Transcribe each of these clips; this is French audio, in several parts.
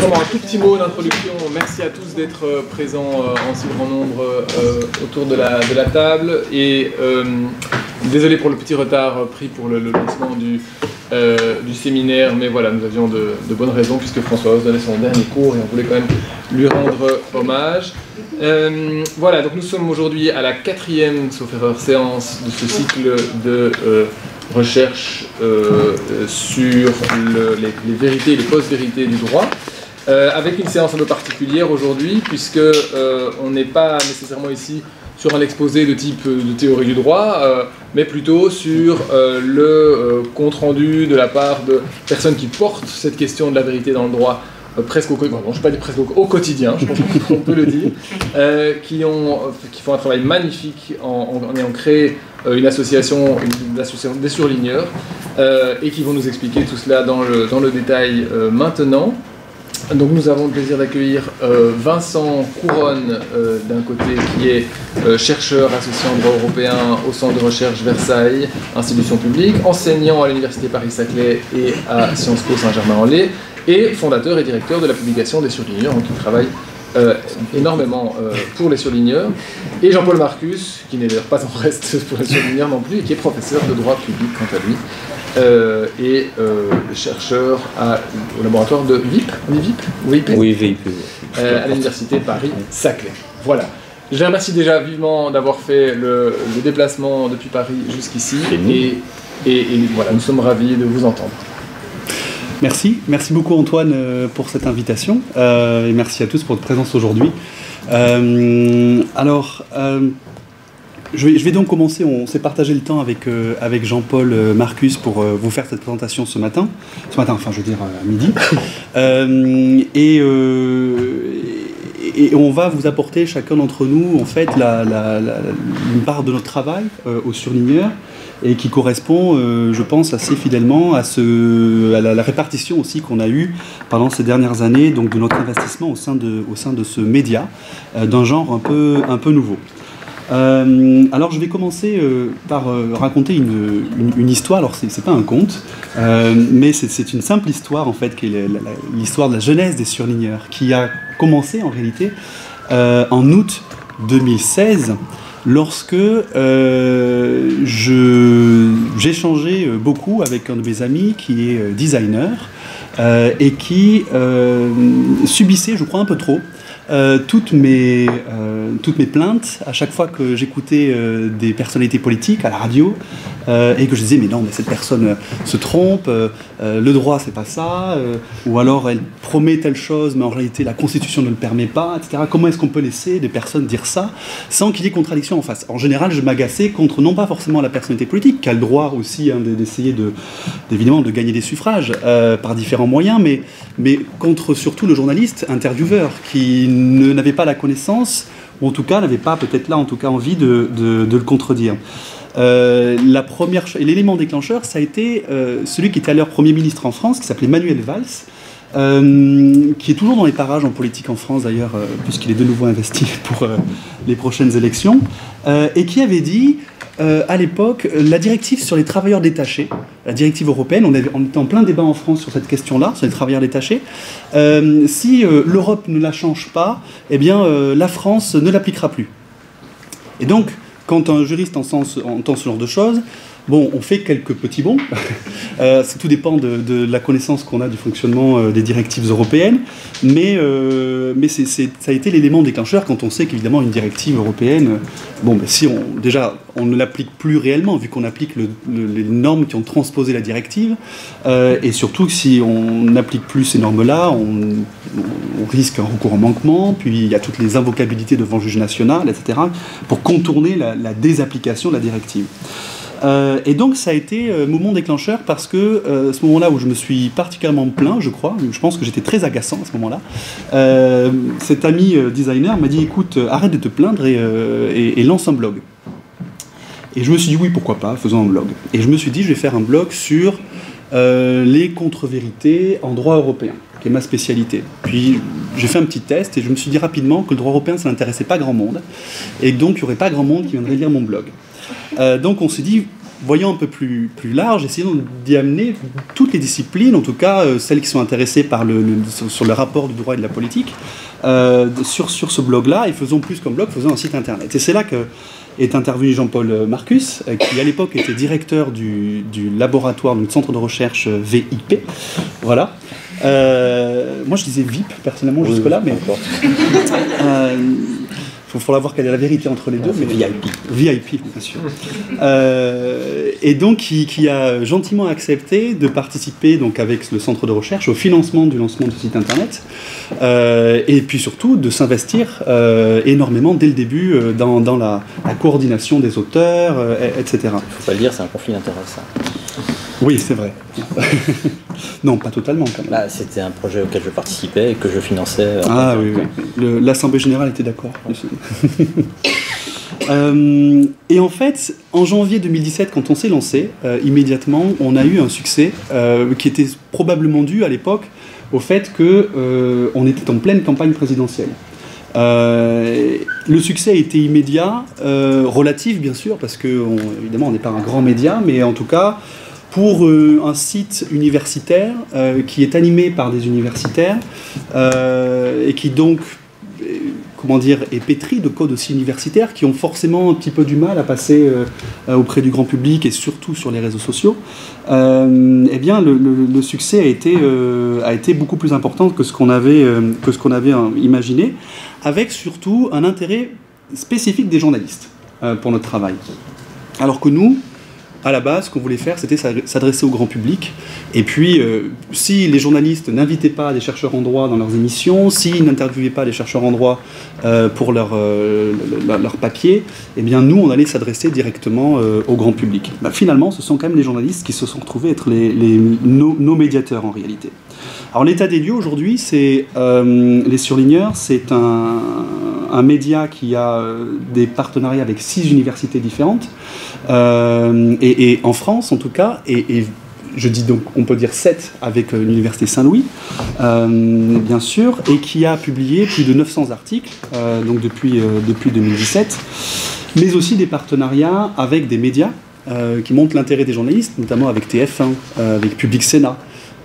Vraiment un tout petit mot d'introduction. Merci à tous d'être présents en si grand nombre autour de la table. Et désolé pour le petit retard pris pour le lancement du séminaire, mais voilà, nous avions de bonnes raisons puisque François Hauss donnait son dernier cours et on voulait quand même lui rendre hommage. Voilà, donc nous sommes aujourd'hui à la 4e, sauf erreur, séance de ce cycle de recherche sur les vérités et les post-vérités du droit, avec une séance un peu particulière aujourd'hui, puisque on n'est pas nécessairement ici sur un exposé de type de théorie du droit, mais plutôt sur le compte-rendu de la part de personnes qui portent cette question de la vérité dans le droit presque au quotidien, je pense qu'on peut le dire, qui font un travail magnifique en ayant créé une association des surligneurs, et qui vont nous expliquer tout cela dans le détail maintenant. Donc nous avons le plaisir d'accueillir Vincent Couronne d'un côté, qui est chercheur associé en droit européen au Centre de recherche Versailles, institution publique, enseignant à l'Université Paris-Saclay et à Sciences Po Saint-Germain-en-Laye, et fondateur et directeur de la publication des surligneurs, donc il travaille énormément pour les surligneurs, et Jean-Paul Marcus, qui n'est d'ailleurs pas en reste pour les surligneurs non plus, et qui est professeur de droit public quant à lui, et chercheur au laboratoire de VIP, on dit VIP ? Oui, VIP. À l'Université Paris-Saclay. Voilà. Je les remercie déjà vivement d'avoir fait le déplacement depuis Paris jusqu'ici, et voilà, nous sommes ravis de vous entendre. Merci beaucoup Antoine pour cette invitation, et merci à tous pour votre présence aujourd'hui. Je vais donc commencer. On s'est partagé le temps avec Jean-Paul Marcus pour vous faire cette présentation ce matin, enfin je veux dire à midi, et on va vous apporter chacun d'entre nous en fait une part de notre travail au surligneur, et qui correspond, je pense, assez fidèlement à la répartition aussi qu'on a eue pendant ces dernières années, donc de notre investissement au sein de ce média, d'un genre un peu nouveau. Alors je vais commencer par raconter une histoire. Alors c'est pas un conte, mais c'est une simple histoire en fait, qui est l'histoire de la jeunesse des surligneurs, qui a commencé en réalité en août 2016, lorsque j'échangeais beaucoup avec un de mes amis qui est designer, et qui subissait, je crois, un peu trop toutes mes plaintes à chaque fois que j'écoutais des personnalités politiques à la radio, et que je disais mais non, mais cette personne se trompe, le droit c'est pas ça, ou alors elle promet telle chose mais en réalité la Constitution ne le permet pas, etc. Comment est-ce qu'on peut laisser des personnes dire ça sans qu'il y ait contradiction en face? En général, je m'agaçais contre non pas forcément la personnalité politique, qui a le droit aussi d'essayer évidemment de gagner des suffrages par différents moyens, mais contre surtout le journaliste intervieweur qui n'avait pas la connaissance, ou en tout cas n'avait pas peut-être là en tout cas envie de le contredire. L'élément déclencheur, ça a été celui qui était alors Premier ministre en France, qui s'appelait Manuel Valls, qui est toujours dans les parages en politique en France d'ailleurs, puisqu'il est de nouveau investi pour les prochaines élections, et qui avait dit à l'époque, la directive sur les travailleurs détachés, la directive européenne, on était en plein débat en France sur cette question-là, sur les travailleurs détachés. Si l'Europe ne la change pas, eh bien la France ne l'appliquera plus. Et donc, quand un juriste entend ce genre de choses, bon, on fait quelques petits bonds. Tout dépend de la connaissance qu'on a du fonctionnement des directives européennes, mais ça a été l'élément déclencheur quand on sait qu'évidemment une directive européenne, si on ne l'applique plus réellement, vu qu'on applique les normes qui ont transposé la directive, et surtout que si on n'applique plus ces normes-là, on risque un recours en manquement, puis il y a toutes les invocabilités devant le juge national, etc., pour contourner la désapplication de la directive. Et donc ça a été moment déclencheur parce que ce moment-là où je me suis particulièrement plaint, je crois, je pense que j'étais très agaçant à ce moment-là, cet ami designer m'a dit écoute, arrête de te plaindre et lance un blog. Et je me suis dit oui, pourquoi pas, faisons un blog. Et je me suis dit je vais faire un blog sur les contre-vérités en droit européen, qui est ma spécialité. Puis j'ai fait un petit test et je me suis dit rapidement que le droit européen ça n'intéressait pas grand monde, et donc il n'y aurait pas grand monde qui viendrait lire mon blog. Donc on s'est dit, voyant un peu plus large, essayons d'y amener toutes les disciplines, en tout cas celles qui sont intéressées par sur le rapport du droit et de la politique, sur ce blog-là, et faisons plus qu'un blog, faisons un site internet. Et c'est là est intervenu Jean-Paul Marcus, qui à l'époque était directeur du laboratoire, du centre de recherche VIP. Voilà. Moi je disais VIP personnellement jusque-là, mais il faudra voir quelle est la vérité entre les deux. Mais VIP, bien sûr. Et donc qui a gentiment accepté de participer donc, avec le centre de recherche au financement du lancement du site internet, et puis surtout de s'investir énormément dès le début dans la coordination des auteurs, etc. Il ne faut pas le dire, c'est un conflit d'intérêts, ça. Oui, c'est vrai. Non, pas totalement quand même. Bah, c'était un projet auquel je participais et que je finançais. Oui. L'Assemblée Générale était d'accord. Et en fait, en janvier 2017, quand on s'est lancé, immédiatement, on a eu un succès qui était probablement dû à l'époque au fait qu'on était en pleine campagne présidentielle. Le succès a été immédiat, relatif bien sûr, parce que évidemment on n'est pas un grand média, mais en tout cas pour un site universitaire qui est animé par des universitaires et qui donc est pétri de codes aussi universitaires qui ont forcément un petit peu du mal à passer auprès du grand public et surtout sur les réseaux sociaux, eh bien le succès a été beaucoup plus important que ce qu'on avait imaginé, avec surtout un intérêt spécifique des journalistes pour notre travail. Alors que nous, à la base, ce qu'on voulait faire, c'était s'adresser au grand public. Et puis, si les journalistes n'invitaient pas des chercheurs en droit dans leurs émissions, s'ils n'interviewaient pas des chercheurs en droit pour leur papier, eh bien, nous, on allait s'adresser directement au grand public. Bah, finalement, ce sont quand même les journalistes qui se sont retrouvés être nos médiateurs, en réalité. Alors, l'état des lieux, aujourd'hui, c'est les Surligneurs, c'est un média qui a des partenariats avec 6 universités différentes, et en France en tout cas, et je dis donc, on peut dire 7 avec l'université Saint-Louis, bien sûr, et qui a publié plus de 900 articles donc depuis 2017, mais aussi des partenariats avec des médias qui montrent l'intérêt des journalistes, notamment avec TF1, avec Public Sénat,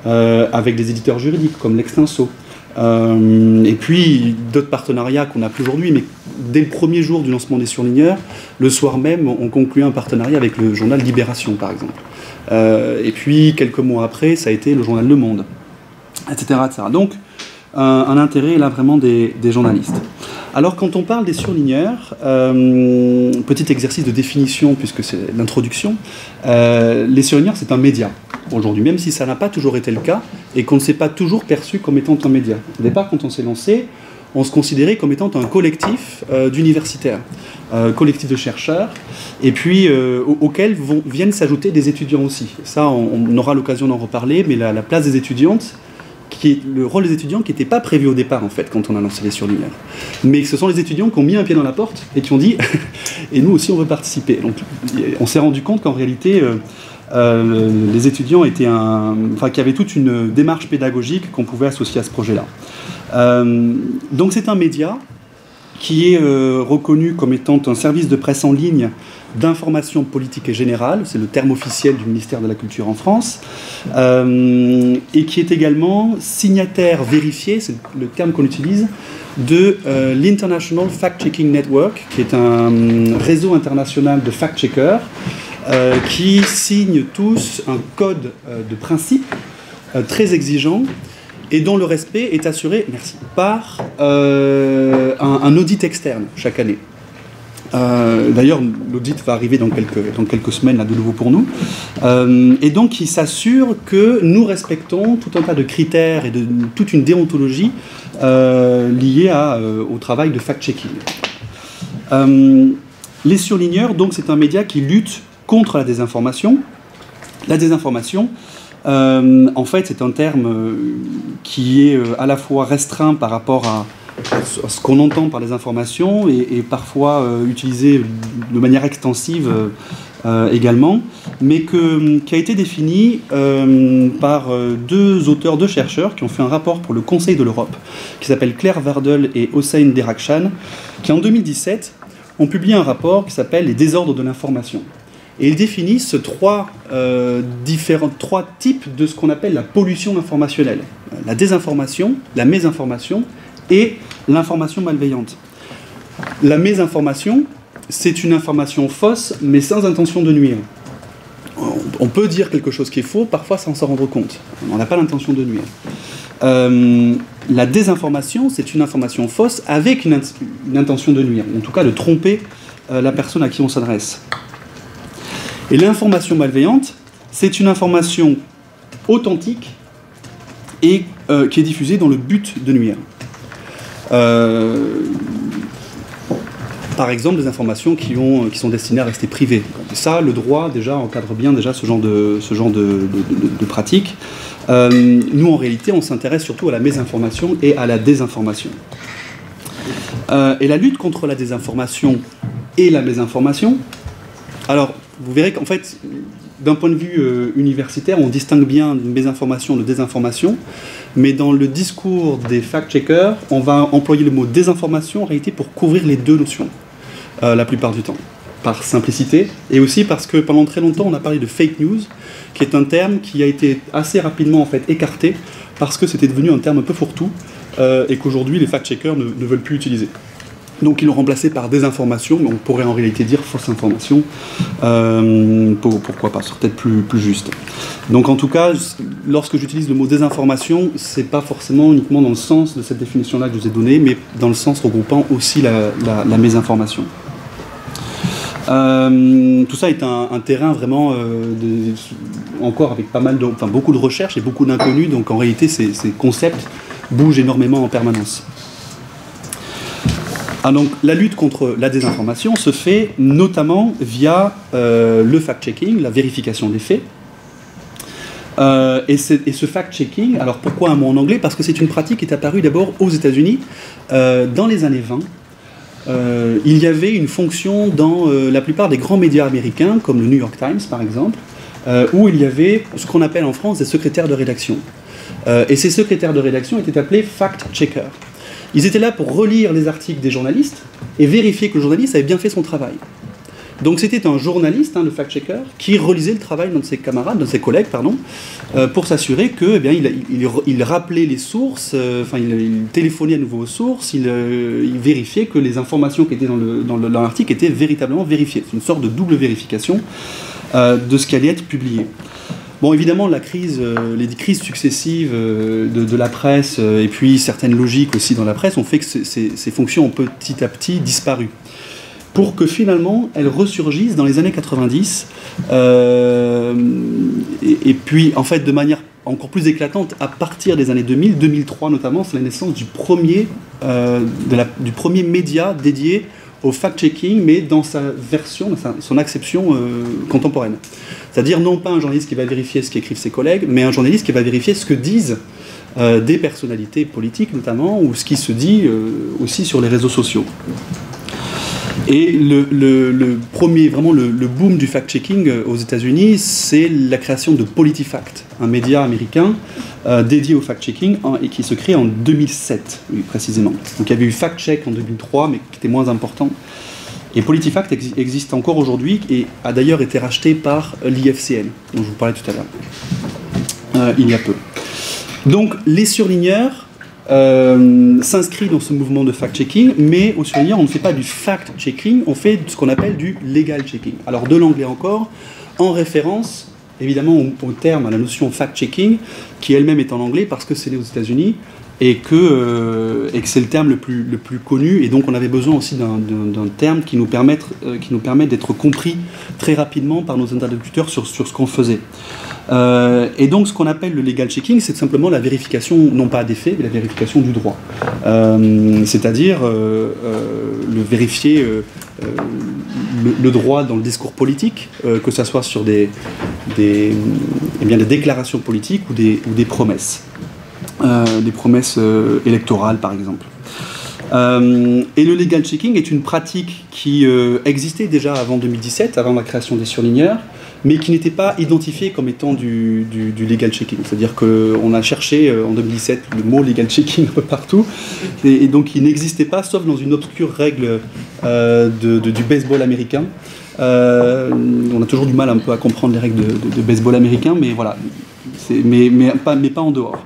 avec des éditeurs juridiques comme l'Extinso. Et puis d'autres partenariats qu'on n'a plus aujourd'hui, mais dès le premier jour du lancement des Surligneurs, le soir même, on conclut un partenariat avec le journal Libération, par exemple. Et puis quelques mois après, ça a été le journal Le Monde, etc. etc. Donc un intérêt là vraiment des journalistes. Alors quand on parle des Surligneurs, petit exercice de définition puisque c'est l'introduction, les Surligneurs c'est un média aujourd'hui, même si ça n'a pas toujours été le cas et qu'on ne s'est pas toujours perçu comme étant un média. Au départ, quand on s'est lancé, on se considérait comme étant un collectif d'universitaires, collectif de chercheurs, et puis auquel viennent s'ajouter des étudiants aussi. Ça, on aura l'occasion d'en reparler, mais la place des étudiantes, le rôle des étudiants qui n'était pas prévu au départ, en fait, quand on a lancé les Surligneurs. Mais ce sont les étudiants qui ont mis un pied dans la porte et qui ont dit « et nous aussi, on veut participer ». Donc, on s'est rendu compte qu'en réalité, les étudiants qu'il y avait toute une démarche pédagogique qu'on pouvait associer à ce projet-là. Donc c'est un média qui est reconnu comme étant un service de presse en ligne d'information politique et générale, c'est le terme officiel du ministère de la Culture en France, et qui est également signataire vérifié, c'est le terme qu'on utilise, de l'International Fact-Checking Network, qui est un réseau international de fact-checkers, qui signent tous un code de principe très exigeant et dont le respect est assuré par un audit externe chaque année. D'ailleurs, l'audit va arriver dans quelques semaines, là, de nouveau pour nous. Et donc, il s'assure que nous respectons tout un tas de critères et toute une déontologie liée au travail de fact-checking. Les Surligneurs, donc, c'est un média qui lutte contre la désinformation. La désinformation, en fait, c'est un terme qui est à la fois restreint par rapport à ce qu'on entend par les informations et parfois utilisé de manière extensive également, mais qui a été défini par deux chercheurs qui ont fait un rapport pour le Conseil de l'Europe, qui s'appellent Claire Wardle et Hossein Derakhshan, qui en 2017 ont publié un rapport qui s'appelle « Les désordres de l'information ». Et ils définissent trois types de ce qu'on appelle la pollution informationnelle. La désinformation, la mésinformation et l'information malveillante. La mésinformation, c'est une information fausse, mais sans intention de nuire. On peut dire quelque chose qui est faux, parfois sans s'en rendre compte. On n'a pas l'intention de nuire. La désinformation, c'est une information fausse avec une intention de nuire, en tout cas de tromper la personne à qui on s'adresse. Et l'information malveillante, c'est une information authentique et qui est diffusée dans le but de nuire. Par exemple, des informations qui sont destinées à rester privées. Et ça, le droit déjà encadre bien déjà ce genre de pratique. Nous, en réalité, on s'intéresse surtout à la mésinformation et à la désinformation. Et la lutte contre la désinformation et la mésinformation, alors, vous verrez qu'en fait, d'un point de vue universitaire, on distingue bien mésinformation de désinformation, mais dans le discours des fact-checkers, on va employer le mot désinformation en réalité pour couvrir les deux notions, la plupart du temps, par simplicité, et aussi parce que pendant très longtemps, on a parlé de fake news, qui est un terme qui a été assez rapidement en fait écarté, parce que c'était devenu un terme un peu fourre-tout, et qu'aujourd'hui, les fact-checkers ne veulent plus utiliser. Donc ils l'ont remplacé par désinformation, mais on pourrait en réalité dire fausse information, pourquoi pas, c'est peut-être plus juste. Donc en tout cas, lorsque j'utilise le mot désinformation, c'est pas forcément uniquement dans le sens de cette définition-là que je vous ai donnée, mais dans le sens regroupant aussi la mésinformation. Tout ça est un terrain vraiment, encore avec beaucoup de recherches et beaucoup d'inconnus, donc en réalité ces concepts bougent énormément en permanence. Ah, donc, la lutte contre la désinformation se fait notamment via le fact-checking, la vérification des faits. Et ce fact-checking, alors pourquoi un mot en anglais? Parce que c'est une pratique qui est apparue d'abord aux États-Unis dans les années 20. Il y avait une fonction dans la plupart des grands médias américains, comme le New York Times par exemple, où il y avait ce qu'on appelle en France des secrétaires de rédaction. Et ces secrétaires de rédaction étaient appelés fact-checkers. Ils étaient là pour relire les articles des journalistes et vérifier que le journaliste avait bien fait son travail. Donc c'était un journaliste, le fact-checker, qui relisait le travail de ses camarades, de ses collègues, pour s'assurer que, il rappelait les sources, il téléphonait à nouveau aux sources, il vérifiait que les informations qui étaient dans l'article étaient véritablement vérifiées. C'est une sorte de double vérification de ce qui allait être publié. Bon, évidemment, les crises successives de la presse et puis certaines logiques aussi dans la presse ont fait que ces fonctions ont petit à petit disparu. Pour que finalement, elles ressurgissent dans les années 90 et puis, en fait, de manière encore plus éclatante à partir des années 2000, 2003 notamment, c'est la naissance du premier média dédié au fact-checking, mais dans sa version, son acception contemporaine. C'est-à-dire non pas un journaliste qui va vérifier ce qu'écrivent ses collègues, mais un journaliste qui va vérifier ce que disent des personnalités politiques notamment, ou ce qui se dit aussi sur les réseaux sociaux. Et le premier, vraiment le boom du fact-checking aux États-Unis, c'est la création de PolitiFact, un média américain dédié au fact-checking et qui se crée en 2007, précisément. Donc il y avait eu Fact-Check en 2003, mais qui était moins important. Et PolitiFact existe encore aujourd'hui et a d'ailleurs été racheté par l'IFCN, dont je vous parlais tout à l'heure, il y a peu. Donc les surligneurs s'inscrivent dans ce mouvement de fact-checking, mais aux surligneurs, on ne fait pas du fact-checking, on fait ce qu'on appelle du legal-checking. Alors de l'anglais encore, en référence évidemment au terme, à la notion fact-checking, qui elle-même est en anglais parce que c'est né aux États-Unis et que c'est le terme le plus connu, et donc on avait besoin aussi d'un terme qui nous permette d'être compris très rapidement par nos interlocuteurs sur ce qu'on faisait. Et donc ce qu'on appelle le legal checking, c'est simplement la vérification, non pas des faits, mais la vérification du droit. C'est-à-dire vérifier le droit dans le discours politique, que ce soit sur des déclarations politiques ou des promesses. Des promesses électorales par exemple. Et le legal checking est une pratique qui existait déjà avant 2017, avant la création des surligneurs, mais qui n'était pas identifiée comme étant du legal checking. C'est-à-dire qu'on a cherché en 2017 le mot legal checking un peu partout, et donc il n'existait pas, sauf dans une obscure règle du baseball américain, On a toujours du mal un peu à comprendre les règles de baseball américain, mais voilà, mais pas en dehors.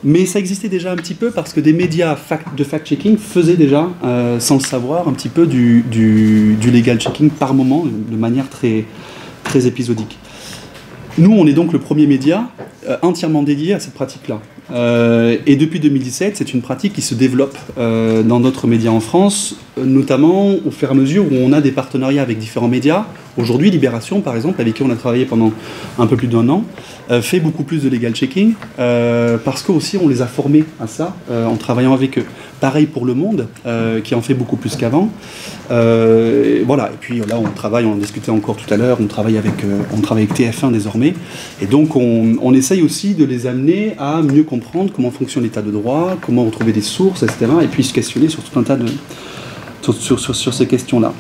Mais ça existait déjà un petit peu parce que des médias de fact-checking faisaient déjà, sans le savoir, un petit peu du legal checking par moment, de manière très, très épisodique. Nous, on est donc le premier média entièrement dédié à cette pratique-là. Et depuis 2017, c'est une pratique qui se développe dans d'autres médias en France, notamment au fur et à mesure où on a des partenariats avec différents médias. Aujourd'hui, Libération, par exemple, avec qui on a travaillé pendant un peu plus d'1 an, fait beaucoup plus de legal checking, parce qu'aussi on les a formés à ça, en travaillant avec eux. Pareil pour Le Monde, qui en fait beaucoup plus qu'avant. Voilà, et puis là on travaille, on en discutait encore tout à l'heure, on travaille avec TF1 désormais, et donc on essaye aussi de les amener à mieux comprendre comment fonctionne l'état de droit, comment retrouver des sources, etc., et puis se questionner sur tout un tas de... sur ces questions-là.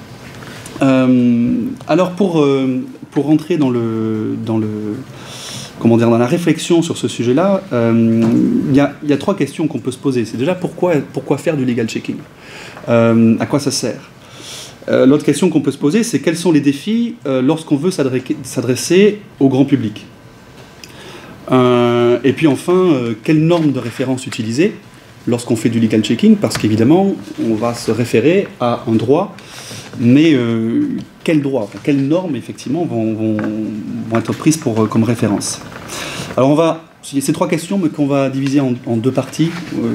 Alors pour rentrer dans la réflexion sur ce sujet-là, il y a 3 questions qu'on peut se poser. C'est déjà pourquoi faire du legal checking, à quoi ça sert. L'autre question qu'on peut se poser, c'est quels sont les défis lorsqu'on veut s'adresser au grand public. Et puis enfin, quelles normes de référence utiliser lorsqu'on fait du legal checking, parce qu'évidemment, on va se référer à un droit, mais quels droits, quelles normes, effectivement, vont être prises comme référence. Alors il y a ces 3 questions, mais qu'on va diviser en 2 parties,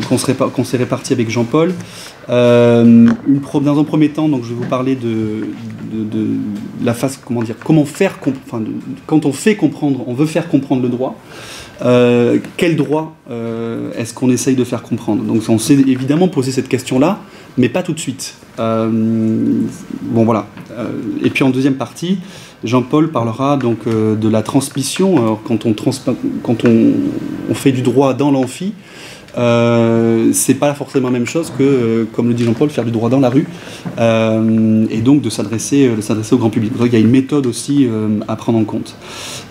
qu'on s'est réparties avec Jean-Paul. Dans un premier temps, donc, je vais vous parler de la phase, comment faire, quand on veut faire comprendre le droit. Quel droit est-ce qu'on essaye de faire comprendre? Donc on s'est évidemment posé cette question-là, mais pas tout de suite. Bon voilà. Et puis en deuxième partie, Jean-Paul parlera donc de la transmission. Alors, quand on fait du droit dans l'amphi, c'est pas forcément la même chose que, comme le dit Jean-Paul, faire du droit dans la rue, et donc de s'adresser au grand public. Donc il y a une méthode aussi à prendre en compte.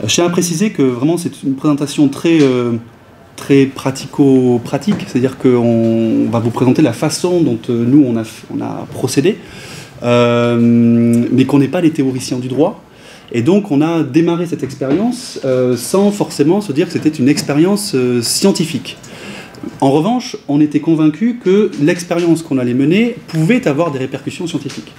Je tiens à préciser que vraiment c'est une présentation très pratico-pratique, c'est-à-dire qu'on va vous présenter la façon dont nous on a procédé, mais qu'on n'est pas les théoriciens du droit. Et donc on a démarré cette expérience sans forcément se dire que c'était une expérience scientifique. En revanche, on était convaincus que l'expérience qu'on allait mener pouvait avoir des répercussions scientifiques.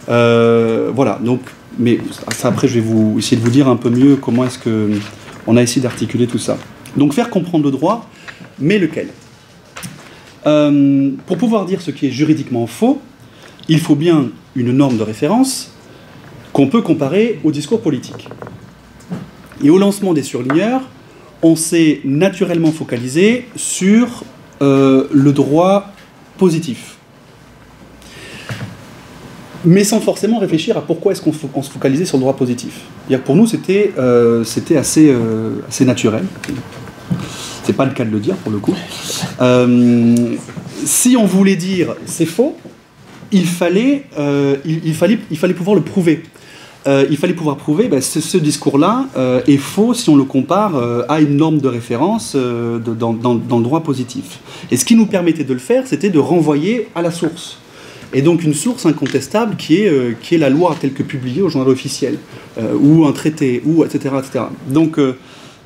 Voilà, donc, mais ça, après je vais essayer de vous dire un peu mieux comment est-ce qu'on a essayé d'articuler tout ça. Donc faire comprendre le droit, mais lequel? Pour pouvoir dire ce qui est juridiquement faux, il faut bien une norme de référence qu'on peut comparer au discours politique. Et au lancement des surligneurs, on s'est naturellement focalisé sur le droit positif. Mais sans forcément réfléchir à pourquoi est-ce qu'on se focalisait sur le droit positif. C'est-à-dire que pour nous, c'était assez naturel. C'est pas le cas de le dire, pour le coup. Si on voulait dire c'est faux, il fallait pouvoir le prouver. Il fallait pouvoir prouver que ce discours-là est faux si on le compare à une norme de référence dans le droit positif. Et ce qui nous permettait de le faire, c'était de renvoyer à la source. Et donc une source incontestable qui est la loi telle que publiée au journal officiel, ou un traité, etc. etc. Donc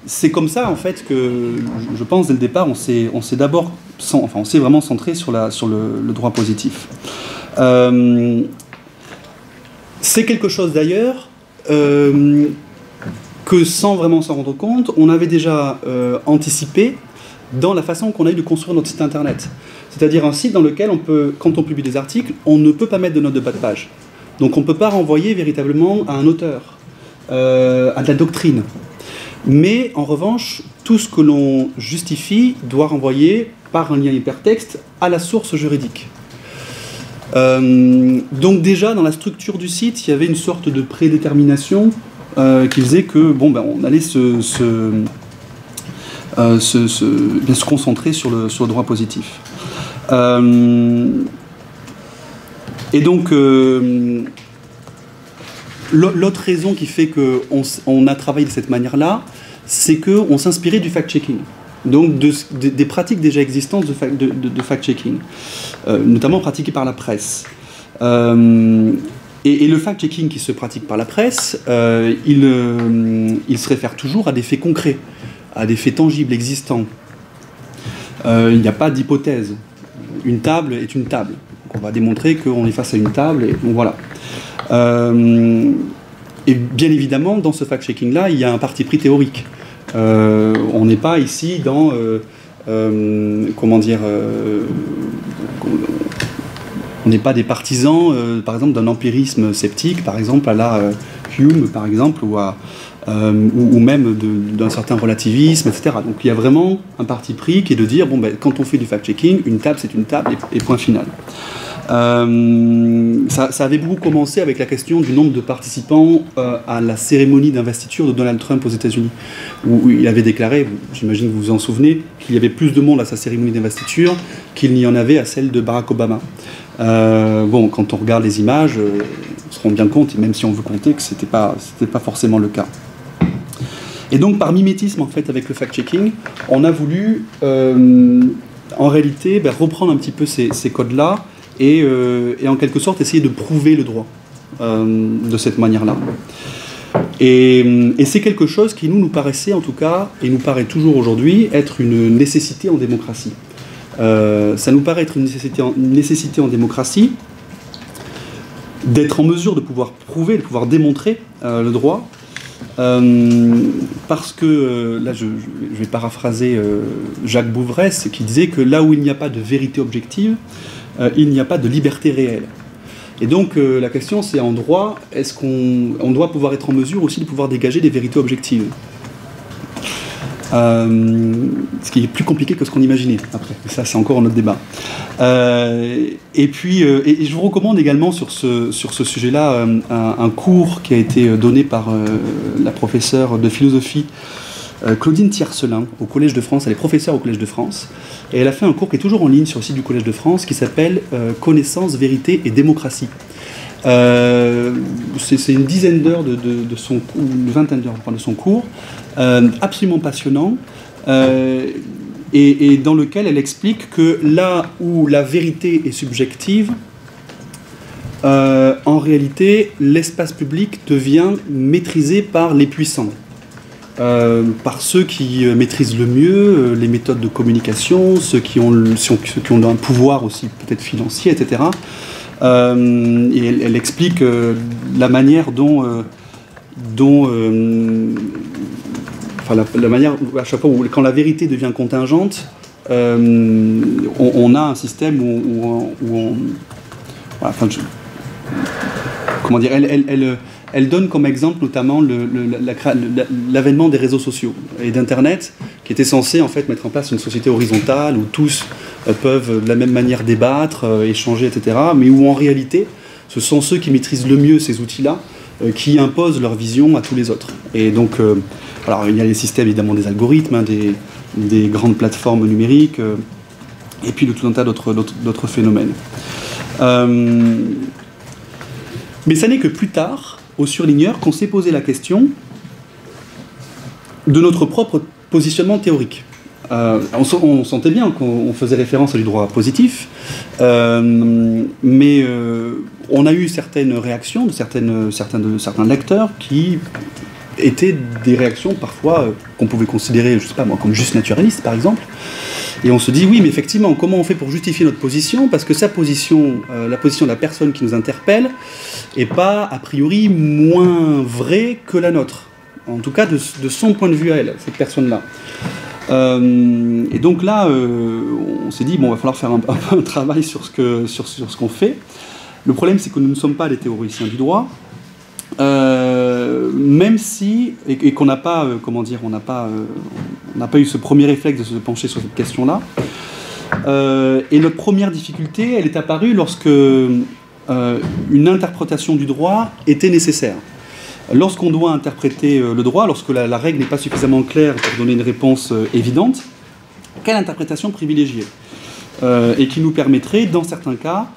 c'est comme ça en fait que, je pense, dès le départ, on s'est vraiment centré sur le droit positif. C'est quelque chose d'ailleurs que, sans vraiment s'en rendre compte, on avait déjà anticipé dans la façon qu'on a eu de construire notre site internet. C'est-à-dire un site dans lequel quand on publie des articles, on ne peut pas mettre de notes de bas de page. Donc on ne peut pas renvoyer véritablement à un auteur, à de la doctrine. Mais en revanche, tout ce que l'on justifie doit renvoyer par un lien hypertexte à la source juridique. Donc déjà dans la structure du site, il y avait une sorte de prédétermination qui faisait que on allait se concentrer sur le droit positif. Et donc l'autre raison qui fait qu'on a travaillé de cette manière-là, c'est qu'on s'inspirait du fact-checking. Donc des pratiques déjà existantes de fact-checking, notamment pratiquées par la presse. Et le fact-checking qui se pratique par la presse, il se réfère toujours à des faits concrets, à des faits tangibles, existants. Il n'y a pas d'hypothèse. Une table est une table. Donc on va démontrer qu'on est face à une table, et donc voilà. Et bien évidemment, dans ce fact-checking-là, il y a un parti pris théorique. On n'est pas ici dans... comment dire... on n'est pas des partisans, par exemple, d'un empirisme sceptique, par exemple, à la Hume, par exemple, ou même d'un certain relativisme, etc. Donc il y a vraiment un parti pris qui est de dire, bon, ben, quand on fait du fact-checking, une table, c'est une table, et point final. Ça avait beaucoup commencé avec la question du nombre de participants à la cérémonie d'investiture de Donald Trump aux États-Unis, où il avait déclaré, j'imagine que vous vous en souvenez, qu'il y avait plus de monde à sa cérémonie d'investiture qu'il n'y en avait à celle de Barack Obama. Bon, quand on regarde les images, on se rend bien compte, et même si on veut compter, que c'était pas forcément le cas. Et donc, par mimétisme, en fait, avec le fact-checking, on a voulu, en réalité, reprendre un petit peu ces codes-là, et en quelque sorte essayer de prouver le droit de cette manière-là. Et c'est quelque chose qui nous paraissait en tout cas, et nous paraît toujours aujourd'hui, être une nécessité en démocratie. Ça nous paraît être une nécessité en démocratie d'être en mesure de pouvoir prouver, de pouvoir démontrer le droit, parce que, là je vais paraphraser Jacques Bouvresse, qui disait que là où il n'y a pas de vérité objective, il n'y a pas de liberté réelle. Et donc la question c'est en droit, est-ce qu'on doit pouvoir être en mesure aussi de pouvoir dégager des vérités objectives, ce qui est plus compliqué que ce qu'on imaginait après, mais ça c'est encore un autre débat. Et puis je vous recommande également sur ce sujet-là un cours qui a été donné par la professeure de philosophie Claudine Tiercelin au Collège de France. Elle est professeure au Collège de France et elle a fait un cours qui est toujours en ligne sur le site du Collège de France qui s'appelle Connaissance, vérité et démocratie. C'est une dizaine d'heures de son cours, une vingtaine d'heures de son cours, absolument passionnant, et dans lequel elle explique que là où la vérité est subjective, en réalité, l'espace public devient maîtrisé par les puissants. Par ceux qui maîtrisent le mieux les méthodes de communication, ceux qui ont un pouvoir aussi peut-être financier, etc. Et elle explique la manière dont la manière à chaque fois quand la vérité devient contingente, on a un système où on voilà, comment dire, elle donne comme exemple notamment l'avènement des réseaux sociaux et d'Internet, qui était censé en fait mettre en place une société horizontale où tous peuvent de la même manière débattre, échanger, etc. Mais où en réalité, ce sont ceux qui maîtrisent le mieux ces outils-là qui imposent leur vision à tous les autres. Et donc, alors il y a les systèmes évidemment des algorithmes, des grandes plateformes numériques, et puis de tout un tas d'autres phénomènes. Mais ça n'est que plus tard, au surligneur, qu'on s'est posé la question de notre propre positionnement théorique. On sentait bien qu'on faisait référence à du droit positif, mais on a eu certaines réactions de certains lecteurs qui étaient des réactions parfois qu'on pouvait considérer, je sais pas moi, comme juste naturalistes par exemple. Et on se dit oui, mais effectivement, comment on fait pour justifier notre position? Parce que sa position, la position de la personne qui nous interpelle, n'est pas a priori moins vraie que la nôtre. En tout cas, de son point de vue à elle, cette personne-là. Et donc là, on s'est dit bon, il va falloir faire un travail sur ce qu'on fait. Le problème, c'est que nous ne sommes pas des théoriciens du droit, même si et qu'on n'a pas, comment dire, on n'a pas eu ce premier réflexe de se pencher sur cette question-là. Et notre première difficulté, elle est apparue lorsque une interprétation du droit était nécessaire. Lorsqu'on doit interpréter le droit, lorsque la règle n'est pas suffisamment claire pour donner une réponse évidente, quelle interprétation privilégier et qui nous permettrait, dans certains cas,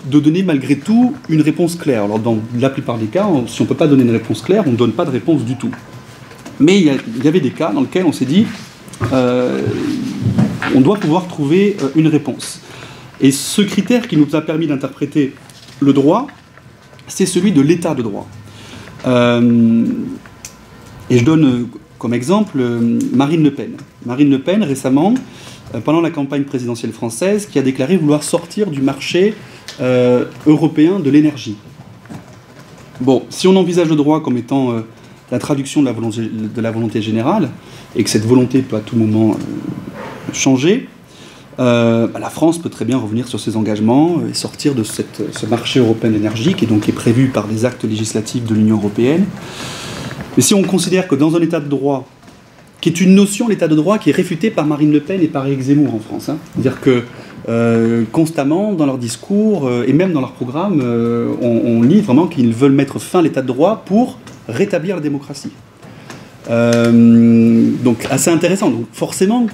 de donner malgré tout une réponse claire. Alors dans la plupart des cas, si on ne peut pas donner une réponse claire, on ne donne pas de réponse du tout. Mais il y avait des cas dans lesquels on s'est dit on doit pouvoir trouver une réponse. Et ce critère qui nous a permis d'interpréter le droit, c'est celui de l'état de droit. Et je donne comme exemple Marine Le Pen. Marine Le Pen, récemment, pendant la campagne présidentielle française, qui a déclaré vouloir sortir du marché européen de l'énergie. Bon, si on envisage le droit comme étant la traduction de la volonté générale, et que cette volonté peut à tout moment changer, la France peut très bien revenir sur ses engagements et sortir de ce marché européen d'énergie, qui est prévu par des actes législatifs de l'Union européenne. Mais si on considère que dans un état de droit, qui est une notion, l'état de droit, qui est réfutée par Marine Le Pen et par Éric Zemmour en France, c'est-à-dire que constamment, dans leurs discours et même dans leur programme, on lit vraiment qu'ils veulent mettre fin à l'état de droit pour rétablir la démocratie. Donc assez intéressant. Donc forcément,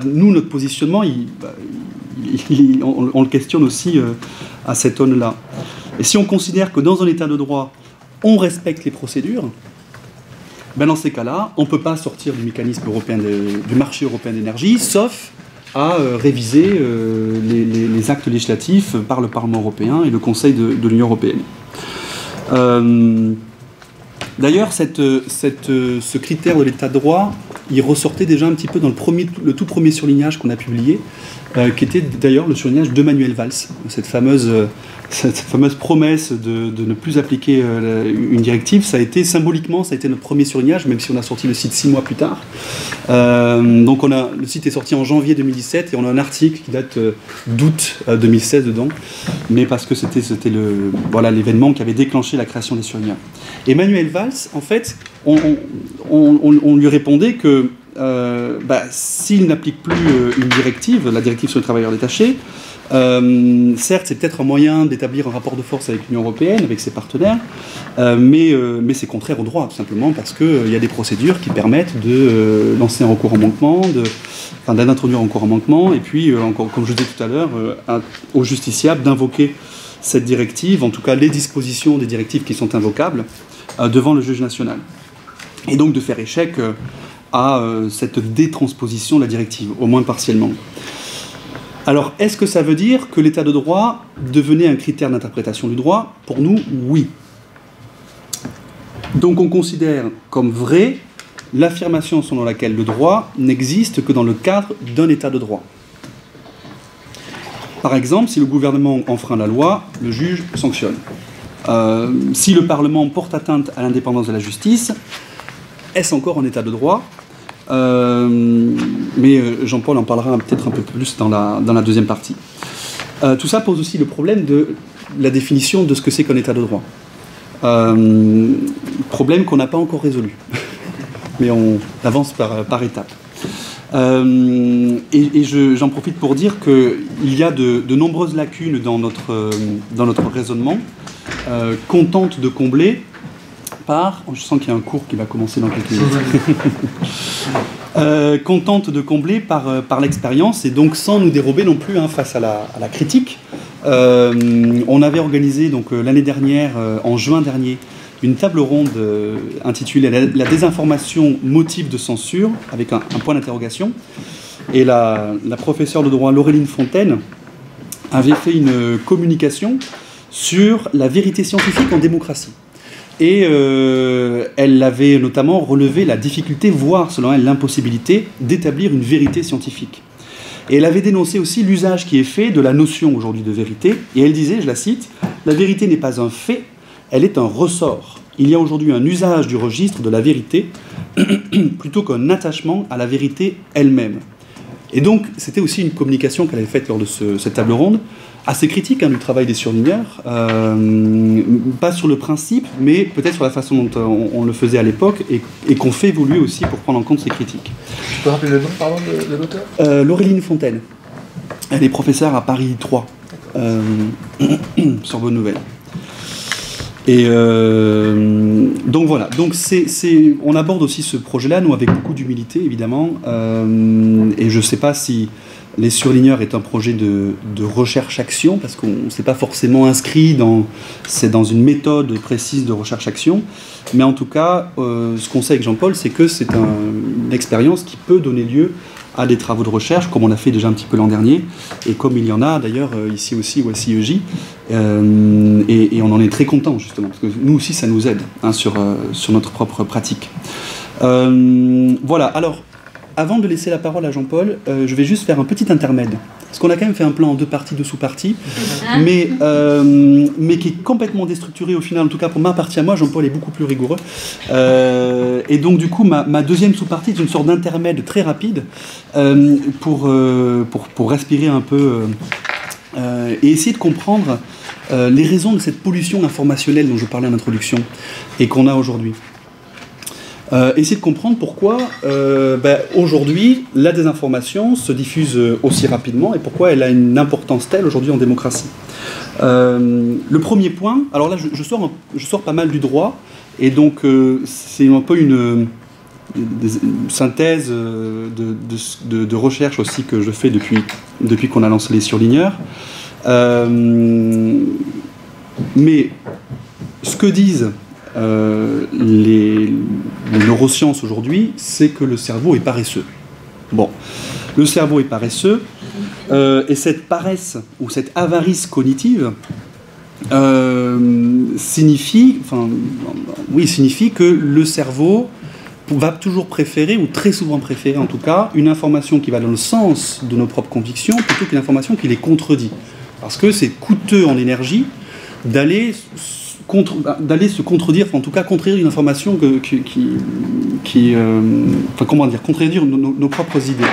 nous, notre positionnement, on le questionne aussi à cette aune-là. Et si on considère que dans un état de droit, on respecte les procédures, dans ces cas-là, on ne peut pas sortir du mécanisme européen du marché européen d'énergie, sauf à réviser les actes législatifs par le Parlement européen et le Conseil de l'Union européenne. D'ailleurs, ce critère de l'état de droit, il ressortait déjà un petit peu dans le tout premier surlignage qu'on a publié, qui était d'ailleurs le surlignage de Manuel Valls, cette fameuse promesse de ne plus appliquer une directive. Symboliquement, ça a été notre premier surlignage, même si on a sorti le site 6 mois plus tard. Donc le site est sorti en janvier 2017 et on a un article qui date d'août 2016 dedans, mais parce que c'était l'événement qui avait déclenché la création des surlignages. Et Manuel Valls, en fait, on lui répondait que s'il n'applique plus une directive, la directive sur les travailleurs détachés, certes, c'est peut-être un moyen d'établir un rapport de force avec l'Union européenne, avec ses partenaires, mais c'est contraire au droit, tout simplement, parce qu'il y a des procédures qui permettent de lancer un recours en manquement, d'introduire un recours en manquement, et puis, comme je disais tout à l'heure, aux justiciables d'invoquer cette directive, en tout cas les dispositions des directives qui sont invocables, devant le juge national. Et donc de faire échec à cette détransposition de la directive, au moins partiellement. Alors, est-ce que ça veut dire que l'état de droit devenait un critère d'interprétation du droit? Pour nous, oui. Donc on considère comme vrai l'affirmation selon laquelle le droit n'existe que dans le cadre d'un état de droit. Par exemple, si le gouvernement enfreint la loi, le juge sanctionne. Si le Parlement porte atteinte à l'indépendance de la justice, est-ce encore en état de droit? Mais Jean-Paul en parlera peut-être un peu plus dans la deuxième partie. Tout ça pose aussi le problème de la définition de ce que c'est qu'un état de droit. Problème qu'on n'a pas encore résolu, mais on avance par étapes. Et j'en profite pour dire qu'il y a de nombreuses lacunes dans notre raisonnement qu'on tente de combler par... Je sens qu'il y a un cours qui va commencer dans quelques minutes. Qu'on tente de combler par l'expérience, et donc sans nous dérober non plus face à la critique. On avait organisé donc l'année dernière, en juin dernier, une table ronde intitulée « La désinformation, motif de censure », avec un point d'interrogation. Et la professeure de droit Laureline Fontaine avait fait une communication sur la vérité scientifique en démocratie. Et elle avait notamment relevé la difficulté, voire selon elle l'impossibilité, d'établir une vérité scientifique. Et elle avait dénoncé aussi l'usage qui est fait de la notion aujourd'hui de vérité. Et elle disait, je la cite, « La vérité n'est pas un fait, elle est un ressort. Il y a aujourd'hui un usage du registre de la vérité plutôt qu'un attachement à la vérité elle-même. » Et donc, c'était aussi une communication qu'elle avait faite lors de cette table ronde, assez critique du travail des surligneurs, pas sur le principe, mais peut-être sur la façon dont on le faisait à l'époque, et qu'on fait évoluer aussi pour prendre en compte ces critiques. Tu peux rappeler le nom, pardon, de l'auteur ? Laureline Fontaine. Elle est professeure à Paris 3, sur Bonne Nouvelle. Et donc voilà, donc on aborde aussi ce projet-là, nous, avec beaucoup d'humilité, évidemment, et je ne sais pas si les surligneurs est un projet de recherche-action, parce qu'on ne s'est pas forcément inscrit dans une méthode précise de recherche-action, mais en tout cas, ce qu'on sait avec Jean-Paul, c'est que c'est une expérience qui peut donner lieu à des travaux de recherche, comme on a fait déjà un petit peu l'an dernier, et comme il y en a d'ailleurs ici aussi au SIEJ, et on en est très content justement, parce que nous aussi ça nous aide sur notre propre pratique. Voilà, alors, avant de laisser la parole à Jean-Paul, je vais juste faire un petit intermède. Parce qu'on a quand même fait un plan en 2 parties, 2 sous-parties, mais qui est complètement déstructuré au final. En tout cas, pour ma partie à moi, Jean-Paul est beaucoup plus rigoureux. Et donc, du coup, ma deuxième sous-partie est une sorte d'intermède très rapide pour respirer un peu et essayer de comprendre les raisons de cette pollution informationnelle dont je parlais en introduction et qu'on a aujourd'hui. Essayer de comprendre pourquoi aujourd'hui la désinformation se diffuse aussi rapidement et pourquoi elle a une importance telle aujourd'hui en démocratie. Le premier point, alors là je sors pas mal du droit et donc c'est un peu une synthèse de recherche aussi que je fais depuis qu'on a lancé les surligneurs. Mais ce que disent les neurosciences aujourd'hui, c'est que le cerveau est paresseux. Bon, le cerveau est paresseux, et cette paresse ou cette avarice cognitive signifie que le cerveau va toujours préférer, ou très souvent préférer en tout cas, une information qui va dans le sens de nos propres convictions plutôt qu'une information qui les contredit. Parce que c'est coûteux en énergie d'aller se contredire, en tout cas contredire une information contredire nos propres idées.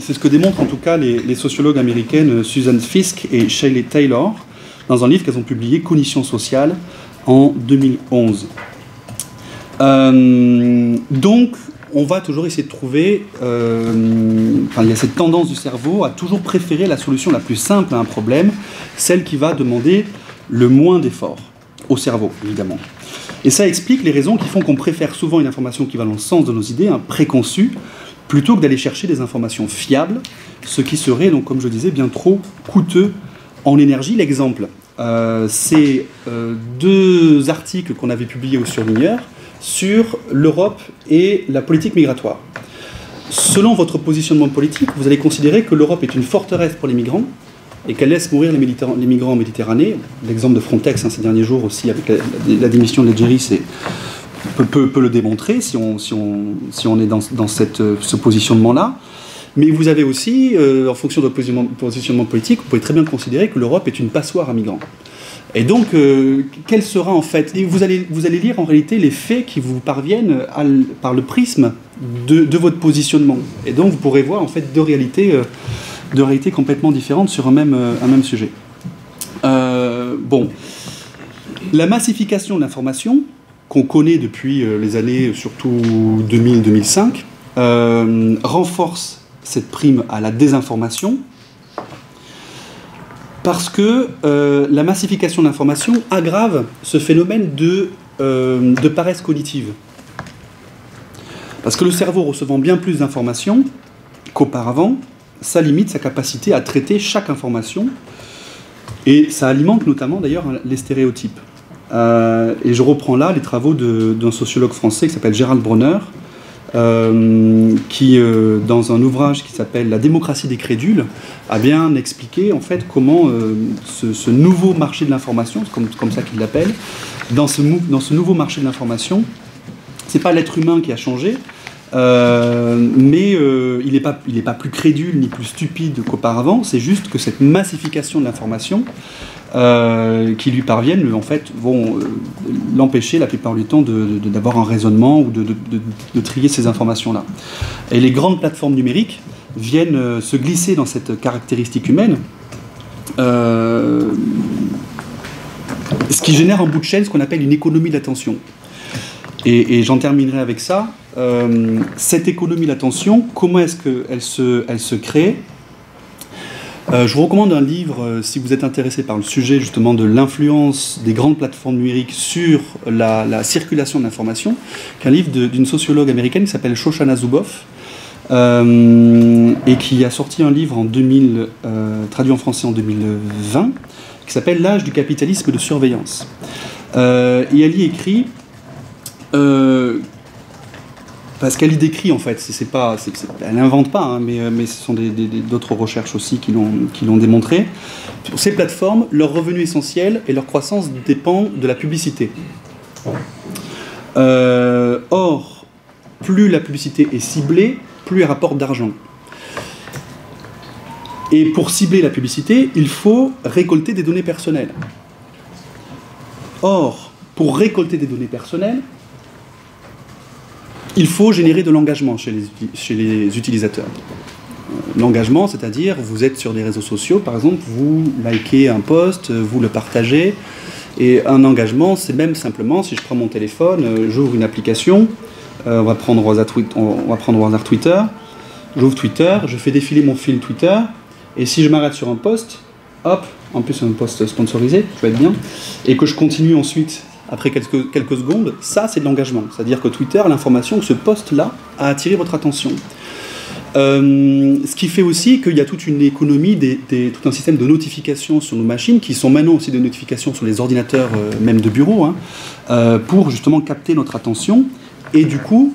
C'est ce que démontrent en tout cas les sociologues américaines Susan Fiske et Shelley Taylor dans un livre qu'elles ont publié, Cognition sociale, en 2011. Donc, on va toujours essayer de trouver... il y a cette tendance du cerveau à toujours préférer la solution la plus simple à un problème, celle qui va demander le moins d'efforts au cerveau, évidemment. Et ça explique les raisons qui font qu'on préfère souvent une information qui va dans le sens de nos idées, préconçue, plutôt que d'aller chercher des informations fiables, ce qui serait, donc, comme je disais, bien trop coûteux en énergie. L'exemple, c'est 2 articles qu'on avait publiés au Surligneur sur l'Europe et la politique migratoire. Selon votre positionnement politique, vous allez considérer que l'Europe est une forteresse pour les migrants, et qu'elle laisse mourir les migrants en Méditerranée. L'exemple de Frontex ces derniers jours aussi, avec la démission de l'Algérie, peut le démontrer si on est dans ce positionnement-là. Mais vous avez aussi, en fonction de votre positionnement politique, vous pouvez très bien considérer que l'Europe est une passoire à migrants. Et donc, quel sera en fait... Et vous allez lire en réalité les faits qui vous parviennent par le prisme de votre positionnement. Et donc, vous pourrez voir en fait deux réalités complètement différentes sur un même sujet. Bon, la massification de l'information, qu'on connaît depuis les années, surtout 2000-2005, renforce cette prime à la désinformation, parce que la massification de l'information aggrave ce phénomène de paresse cognitive. Parce que le cerveau recevant bien plus d'informations qu'auparavant, ça limite sa capacité à traiter chaque information, et ça alimente notamment d'ailleurs les stéréotypes. Et je reprends là les travaux d'un sociologue français qui s'appelle Gérald Bronner, qui, dans un ouvrage qui s'appelle « La démocratie des crédules », a bien expliqué en fait comment ce nouveau marché de l'information, c'est comme ça qu'il l'appelle, dans ce nouveau marché de l'information, c'est pas l'être humain qui a changé, mais il n'est pas plus crédule ni plus stupide qu'auparavant, c'est juste que cette massification de l'information qui lui parviennent, en fait, vont l'empêcher la plupart du temps d'avoir un raisonnement ou de trier ces informations-là. Et les grandes plateformes numériques viennent se glisser dans cette caractéristique humaine, ce qui génère en bout de chaîne ce qu'on appelle une économie de l'attention. Et j'en terminerai avec ça. Cette économie de l'attention, comment est-ce qu'elle se crée ? Je vous recommande un livre, si vous êtes intéressé par le sujet justement de l'influence des grandes plateformes numériques sur la circulation de l'information, qui est un livre d'une sociologue américaine qui s'appelle Shoshana Zuboff, et qui a sorti un livre en 2000, traduit en français en 2020, qui s'appelle « L'âge du capitalisme de surveillance ». Et elle y écrit... parce qu'elle y décrit en fait, elle n'invente pas, hein, mais ce sont d'autres recherches aussi qui l'ont démontré. Pour ces plateformes, leur revenu essentiel et leur croissance dépendent de la publicité. Or, plus la publicité est ciblée, plus elle rapporte d'argent. Et pour cibler la publicité, il faut récolter des données personnelles. Or, pour récolter des données personnelles, il faut générer de l'engagement chez les utilisateurs. L'engagement, c'est-à-dire, vous êtes sur des réseaux sociaux, par exemple, vous likez un post, vous le partagez, et un engagement, c'est même simplement, si je prends mon téléphone, j'ouvre une application, on va prendre au hasard Twitter, j'ouvre Twitter, je fais défiler mon fil Twitter, et si je m'arrête sur un post, hop, en plus c'est un post sponsorisé, je vais être bien, et que je continue ensuite après quelques secondes, ça c'est de l'engagement. C'est-à-dire que Twitter, l'information, ce post-là a attiré votre attention. Ce qui fait aussi qu'il y a toute une économie, tout un système de notifications sur nos machines, qui sont maintenant aussi des notifications sur les ordinateurs, même de bureau, hein, pour justement capter notre attention et du coup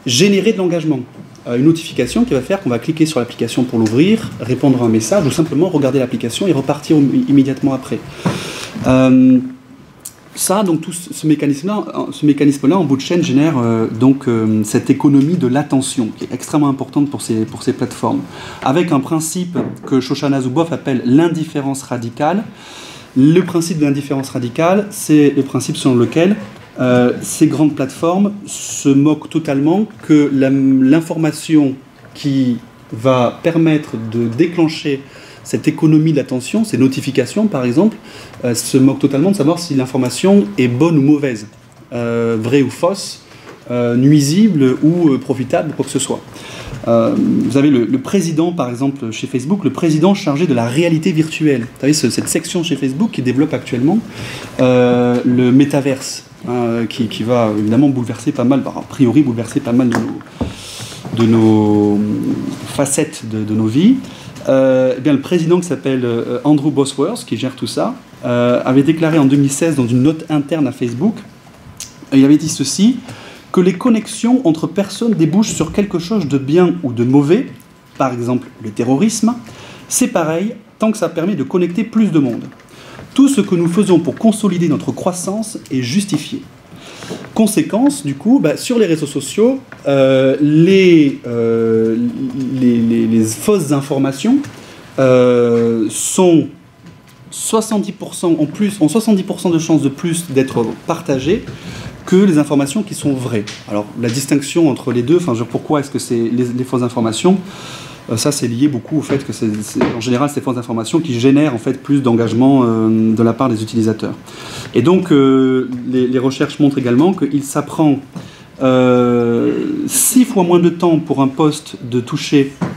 générer de l'engagement. Une notification qui va faire qu'on va cliquer sur l'application pour l'ouvrir, répondre à un message ou simplement regarder l'application et repartir immédiatement après. Ça, donc tout ce mécanisme-là, en bout de chaîne, génère cette économie de l'attention qui est extrêmement importante pour ces plateformes, avec un principe que Shoshana Zuboff appelle l'indifférence radicale. Le principe de l'indifférence radicale, c'est le principe selon lequel ces grandes plateformes se moquent totalement que l'information qui va permettre de déclencher cette économie de l'attention, ces notifications par exemple, se moquent totalement de savoir si l'information est bonne ou mauvaise, vraie ou fausse, nuisible ou profitable, quoi que ce soit. Vous avez le président, par exemple, chez Facebook, le président chargé de la réalité virtuelle. Vous savez, cette section chez Facebook qui développe actuellement le métaverse, qui va évidemment bouleverser pas mal, a priori bouleverser pas mal de nos facettes de nos vies. Eh bien, le président qui s'appelle Andrew Bosworth, qui gère tout ça, avait déclaré en 2016 dans une note interne à Facebook, il avait dit ceci, que les connexions entre personnes débouchent sur quelque chose de bien ou de mauvais, par exemple le terrorisme, c'est pareil tant que ça permet de connecter plus de monde. Tout ce que nous faisons pour consolider notre croissance est justifié. Conséquence, du coup, sur les réseaux sociaux, les fausses informations sont 70% en plus, ont 70% de chances de plus d'être partagées que les informations qui sont vraies. Alors, la distinction entre les deux, pourquoi est-ce que c'est les fausses informations, ça c'est lié beaucoup au fait que en général c'est des fausses informations qui génèrent en fait plus d'engagement de la part des utilisateurs. Et donc les recherches montrent également qu'il s'apprend 6 fois moins de temps pour un post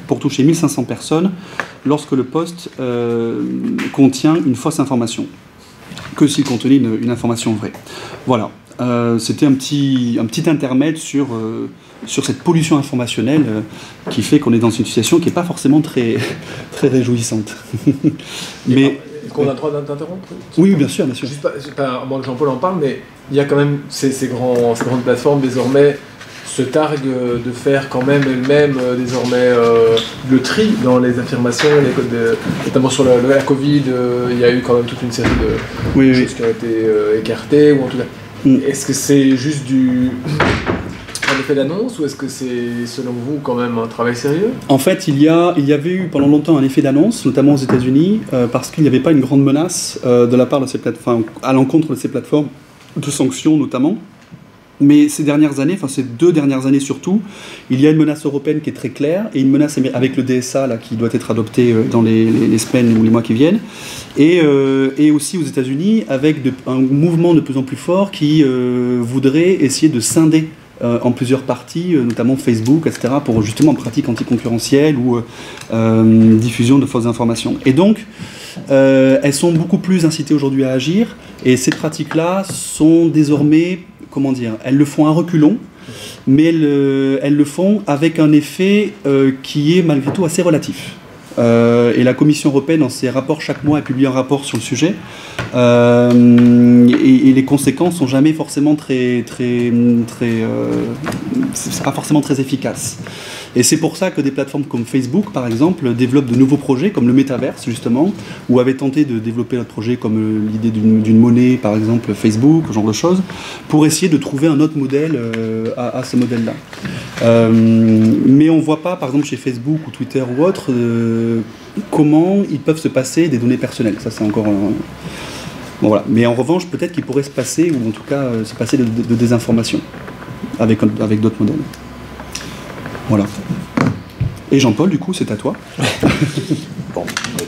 pour toucher 1500 personnes lorsque le post contient une fausse information que s'il contenait une information vraie. Voilà. C'était un petit intermède sur cette pollution informationnelle qui fait qu'on est dans une situation qui n'est pas forcément très, très réjouissante. Mais est-ce qu'on a le droit d'interrompre ? Oui, bien sûr, bien sûr. Juste pas, moi que Jean-Paul en parle, mais il y a quand même ces grandes plateformes désormais se targuent de faire quand même elles-mêmes désormais le tri dans les affirmations, notamment sur la Covid, il y a eu quand même toute une série de choses qui ont été écartées, ou en tout cas. Est-ce que c'est juste un effet d'annonce ou est-ce que c'est, selon vous, quand même un travail sérieux ? En fait, il y avait eu pendant longtemps un effet d'annonce, notamment aux États-Unis, parce qu'il n'y avait pas une grande menace de la part de ces plateformes, à l'encontre de ces plateformes, de sanctions notamment. Mais ces 2 dernières années surtout, il y a une menace européenne qui est très claire et une menace avec le DSA là, qui doit être adopté dans les semaines ou les mois qui viennent. Et aussi aux États-Unis avec un mouvement de plus en plus fort qui voudrait essayer de scinder en plusieurs parties, notamment Facebook, etc., pour justement pratique anticoncurrentielle ou diffusion de fausses informations. Et donc, elles sont beaucoup plus incitées aujourd'hui à agir et ces pratiques-là sont désormais... Comment dire, elles le font à reculons, mais elles le font avec un effet qui est malgré tout assez relatif. Et la Commission européenne, dans ses rapports chaque mois, elle publie un rapport sur le sujet. Et les conséquences sont jamais forcément c'est pas forcément très efficace. Et c'est pour ça que des plateformes comme Facebook, par exemple, développent de nouveaux projets comme le Metaverse, justement, ou avaient tenté de développer d'autres projets comme l'idée d'une monnaie, par exemple Facebook, ce genre de choses, pour essayer de trouver un autre modèle à ce modèle-là. Mais on ne voit pas, par exemple, chez Facebook ou Twitter ou autre, comment ils peuvent se passer des données personnelles. Ça, c'est encore... Bon, voilà. Mais en revanche, peut-être qu'il pourrait se passer, ou en tout cas se passer de désinformation avec d'autres modèles. Voilà. Et Jean-Paul, du coup, c'est à toi. Bon,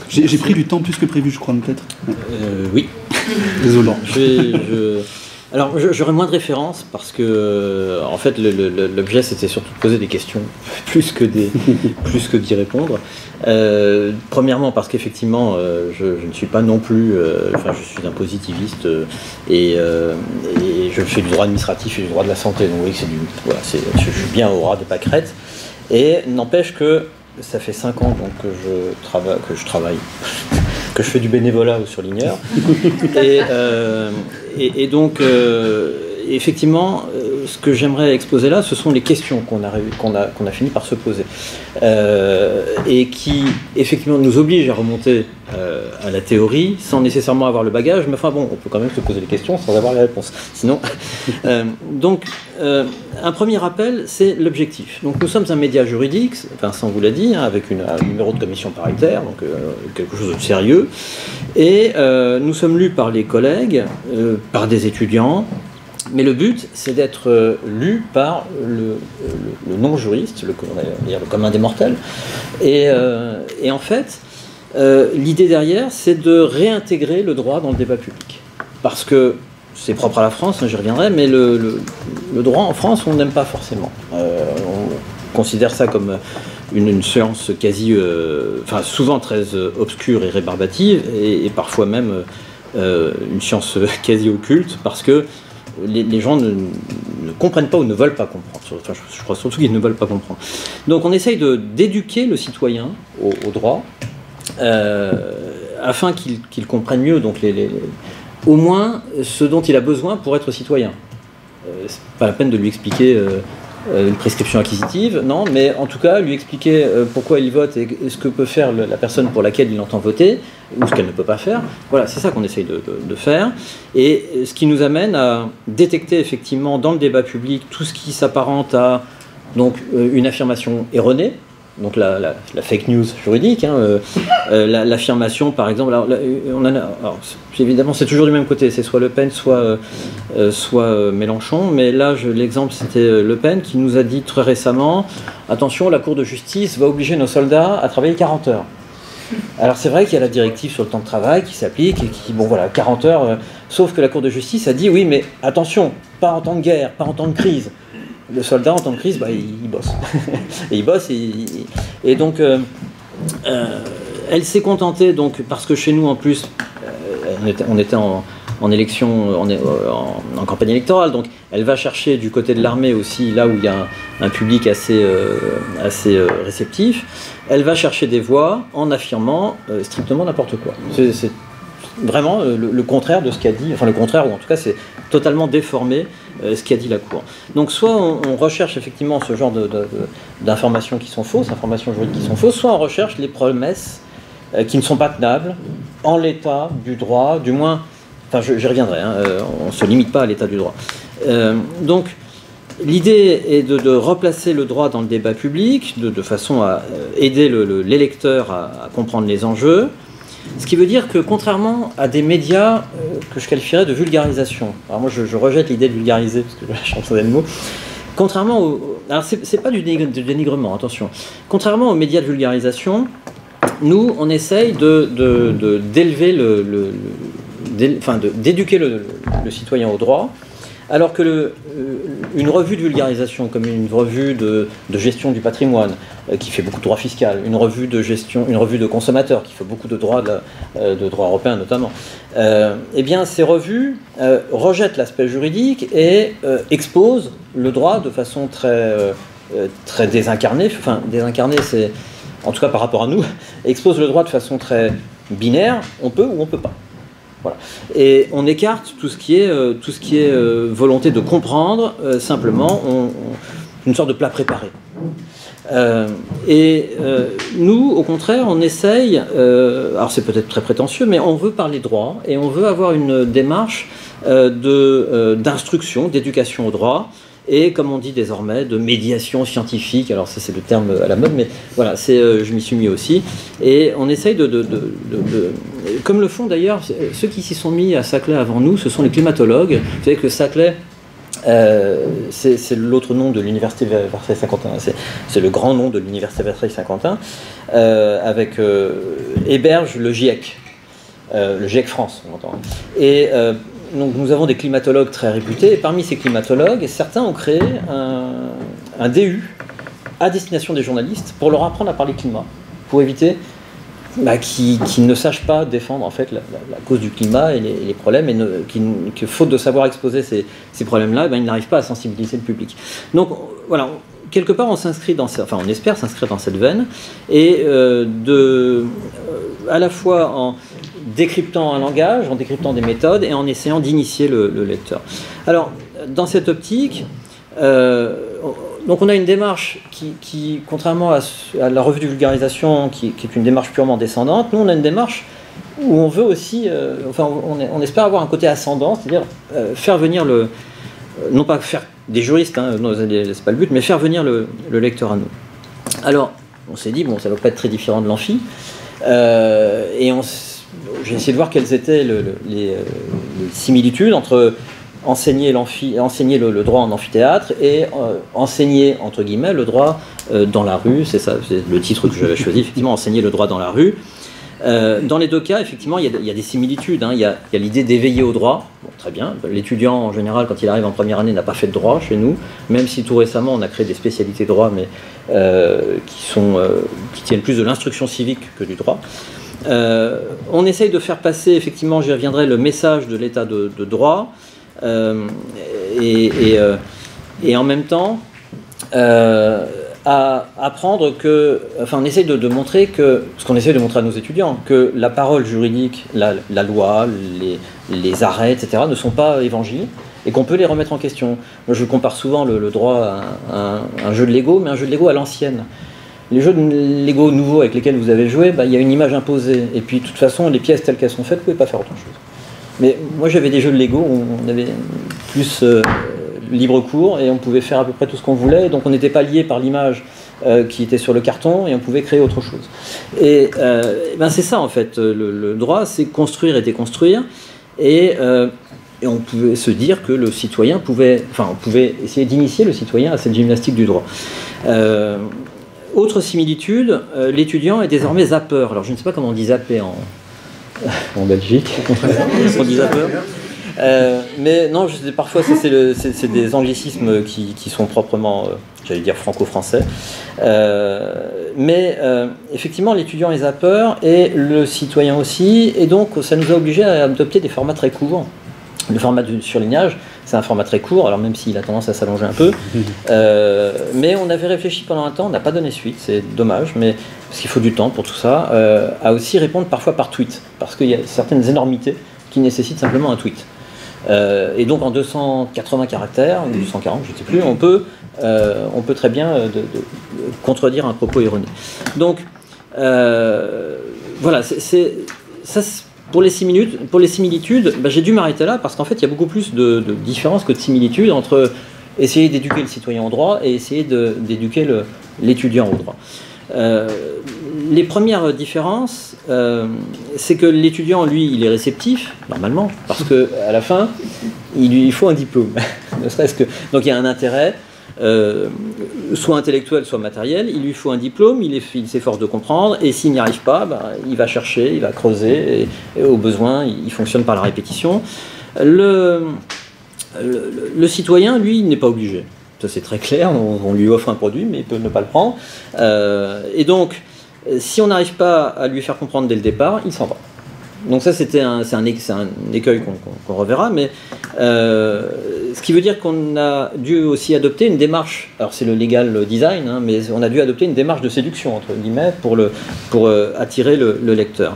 j'ai pris du temps plus que prévu, je crois, peut-être. Oui. Désolant. Alors, j'aurais moins de références parce que, en fait, l'objet c'était surtout de poser des questions plus que d'y répondre. Premièrement, parce qu'effectivement, je ne suis pas non plus, je suis un positiviste et je fais du droit administratif et du droit de la santé. Donc, oui, je suis bien au ras des pâquerettes. Et n'empêche que ça fait 5 ans donc, que je travaille. Que je fais du bénévolat au Surligneur. Et donc, effectivement, ce que j'aimerais exposer là, ce sont les questions qu'on a fini par se poser. Et qui, effectivement, nous obligent à remonter à la théorie, sans nécessairement avoir le bagage, mais enfin bon, on peut quand même se poser des questions sans avoir les réponses. Sinon, donc, un premier rappel, c'est l'objectif. Donc nous sommes un média juridique, Vincent vous l'a dit, hein, avec un numéro de commission paritaire, donc quelque chose de sérieux, et nous sommes lus par les collègues, par des étudiants, mais le but, c'est d'être lu par le non-juriste, le commun des mortels, et en fait, l'idée derrière, c'est de réintégrer le droit dans le débat public. Parce que c'est propre à la France, j'y reviendrai, mais le droit en France, on n'aime pas forcément. On considère ça comme une science quasi, souvent très obscure et rébarbative, et parfois même une science quasi occulte, parce que les gens ne comprennent pas ou ne veulent pas comprendre. Enfin, je crois surtout qu'ils ne veulent pas comprendre. Donc on essaye d'éduquer le citoyen au droit, afin qu'il comprenne mieux donc au moins ce dont il a besoin pour être citoyen. C'est pas la peine de lui expliquer une prescription acquisitive, non, mais en tout cas lui expliquer pourquoi il vote et ce que peut faire la personne pour laquelle il entend voter, ou ce qu'elle ne peut pas faire. Voilà, c'est ça qu'on essaye de faire. Et ce qui nous amène à détecter effectivement dans le débat public tout ce qui s'apparente à donc, une affirmation erronée, donc la fake news juridique, hein, l'affirmation par exemple, évidemment c'est toujours du même côté, c'est soit Le Pen, soit Mélenchon, mais là l'exemple c'était Le Pen qui nous a dit très récemment, attention, la Cour de justice va obliger nos soldats à travailler 40 heures. Alors c'est vrai qu'il y a la directive sur le temps de travail qui s'applique et qui, bon voilà, 40 heures, sauf que la Cour de justice a dit oui mais attention, pas en temps de guerre, pas en temps de crise. Le soldat en temps de crise, il bosse. Et il bosse, et donc elle s'est contentée, donc, parce que chez nous en plus, on était en élection, en campagne électorale, donc elle va chercher du côté de l'armée aussi, là où il y a un public assez réceptif, elle va chercher des voix en affirmant strictement n'importe quoi. C'est vraiment le contraire de ce qu'a dit, enfin le contraire, ou en tout cas c'est totalement déformé ce qu'a dit la Cour. Donc soit on recherche effectivement ce genre d'informations qui sont fausses, informations juridiques qui sont fausses, soit on recherche les promesses qui ne sont pas tenables en l'état du droit, du moins, enfin j'y reviendrai, hein, on ne se limite pas à l'état du droit. Donc l'idée est de replacer le droit dans le débat public, de façon à aider l'électeur à comprendre les enjeux. Ce qui veut dire que contrairement à des médias que je qualifierais de vulgarisation, alors moi je rejette l'idée de vulgariser parce que je changeais le mot, contrairement alors c'est pas du dénigrement, attention, contrairement aux médias de vulgarisation, nous on essaye d'élever d'éduquer le citoyen au droit, alors que une revue de vulgarisation, comme une revue de gestion du patrimoine, qui fait beaucoup de droit fiscal, une revue de consommateurs, qui fait beaucoup de droit européen notamment, eh bien ces revues rejettent l'aspect juridique et exposent le droit de façon très désincarnée. Enfin, désincarnée, en tout cas par rapport à nous, expose le droit de façon très binaire, on peut ou on peut pas. Voilà. Et on écarte tout ce qui est volonté de comprendre, simplement une sorte de plat préparé. Nous, au contraire, on essaye, alors c'est peut-être très prétentieux, mais on veut parler droit et on veut avoir une démarche d'instruction, d'éducation au droit, et comme on dit désormais, de médiation scientifique. Alors ça c'est le terme à la mode, mais voilà, je m'y suis mis aussi. Et on essaye comme le font d'ailleurs ceux qui s'y sont mis à Saclay avant nous, ce sont les climatologues. Vous savez que Saclay, c'est l'autre nom de l'université Versailles-Saint-Quentin, c'est le grand nom de l'université Versailles-Saint-Quentin, héberge le GIEC, le GIEC France, on entend. Et donc nous avons des climatologues très réputés, et parmi ces climatologues, certains ont créé un DU à destination des journalistes pour leur apprendre à parler climat, pour éviter qu'ils ne sachent pas défendre en fait la cause du climat et les problèmes, et que faute de savoir exposer ces problèmes-là, ils n'arrivent pas à sensibiliser le public. Donc voilà, quelque part on s'inscrit on espère s'inscrire dans cette veine, et à la fois en décryptant un langage, en décryptant des méthodes et en essayant d'initier le lecteur. Alors, dans cette optique, donc on a une démarche qui contrairement à la revue de vulgarisation, qui est une démarche purement descendante, nous on a une démarche où on veut aussi, on espère avoir un côté ascendant, c'est-à-dire faire venir non pas faire des juristes, c'est pas le but, mais faire venir le lecteur à nous. Alors, on s'est dit, ça ne va pas être très différent de l'amphi, et j'ai essayé de voir quelles étaient les similitudes entre enseigner le droit en amphithéâtre et enseigner, entre guillemets, le droit dans la rue. C'est ça, c'est le titre que j'avais choisi, effectivement, enseigner le droit dans la rue. Dans les deux cas, effectivement, il y a des similitudes. Il y a l'idée d'éveiller au droit. Bon, très bien. L'étudiant, en général, quand il arrive en première année, n'a pas fait de droit chez nous, même si tout récemment, on a créé des spécialités de droit, mais qui tiennent plus de l'instruction civique que du droit. On essaye de faire passer, effectivement, j'y reviendrai, le message de l'état de droit, et en même temps à apprendre on essaye de montrer ce qu'on essaye de montrer à nos étudiants, que la parole juridique, la loi, les arrêts, etc., ne sont pas évangiles, et qu'on peut les remettre en question. Moi, je compare souvent le droit à un jeu de Lego, mais un jeu de Lego à l'ancienne. Les jeux de Lego nouveaux avec lesquels vous avez joué, il y a une image imposée. Et puis, de toute façon, les pièces telles qu'elles sont faites, vous ne pouvez pas faire autre chose. Mais moi, j'avais des jeux de Lego où on avait plus libre cours et on pouvait faire à peu près tout ce qu'on voulait. Et donc, on n'était pas lié par l'image qui était sur le carton et on pouvait créer autre chose. Et c'est ça, en fait. Le droit, c'est construire et déconstruire. Et on pouvait se dire que le citoyen on pouvait essayer d'initier le citoyen à cette gymnastique du droit. Autre similitude, l'étudiant est désormais zappeur. Alors je ne sais pas comment on dit zapper en Belgique. On dit zappeur. Mais non, parfois c'est des anglicismes qui sont proprement, j'allais dire franco-français. Mais effectivement, l'étudiant est zappeur et le citoyen aussi. Et donc ça nous a obligés à adopter des formats très courts. Le format du surlignage, c'est un format très court, alors même s'il a tendance à s'allonger un peu. Mais on avait réfléchi pendant un temps, on n'a pas donné suite, c'est dommage, mais parce qu'il faut du temps pour tout ça, à aussi répondre parfois par tweet, parce qu'il y a certaines énormités qui nécessitent simplement un tweet. Et donc en 280 caractères, ou 240, je ne sais plus, on peut très bien contredire un propos erroné. Donc, voilà, ça. Pour les similitudes, j'ai dû m'arrêter là parce qu'en fait, il y a beaucoup plus de différences que de similitudes entre essayer d'éduquer le citoyen au droit et essayer d'éduquer l'étudiant au droit. Les premières différences, c'est que l'étudiant, lui, il est réceptif, normalement, parce qu'à la fin, il lui faut un diplôme. Ne serait-ce que... Donc il y a un intérêt, soit intellectuel, soit matériel, il lui faut un diplôme, il s'efforce de comprendre, et s'il n'y arrive pas, il va chercher, il va creuser, et au besoin, il fonctionne par la répétition. Le citoyen, lui, il n'est pas obligé. Ça c'est très clair, on lui offre un produit, mais il peut ne pas le prendre. Et donc, si on n'arrive pas à lui faire comprendre dès le départ, il s'en va. Donc ça, c'est un écueil qu'on reverra, mais ce qui veut dire qu'on a dû aussi adopter une démarche, alors c'est le legal design, hein, mais on a dû adopter une démarche de séduction, entre guillemets, pour attirer le lecteur.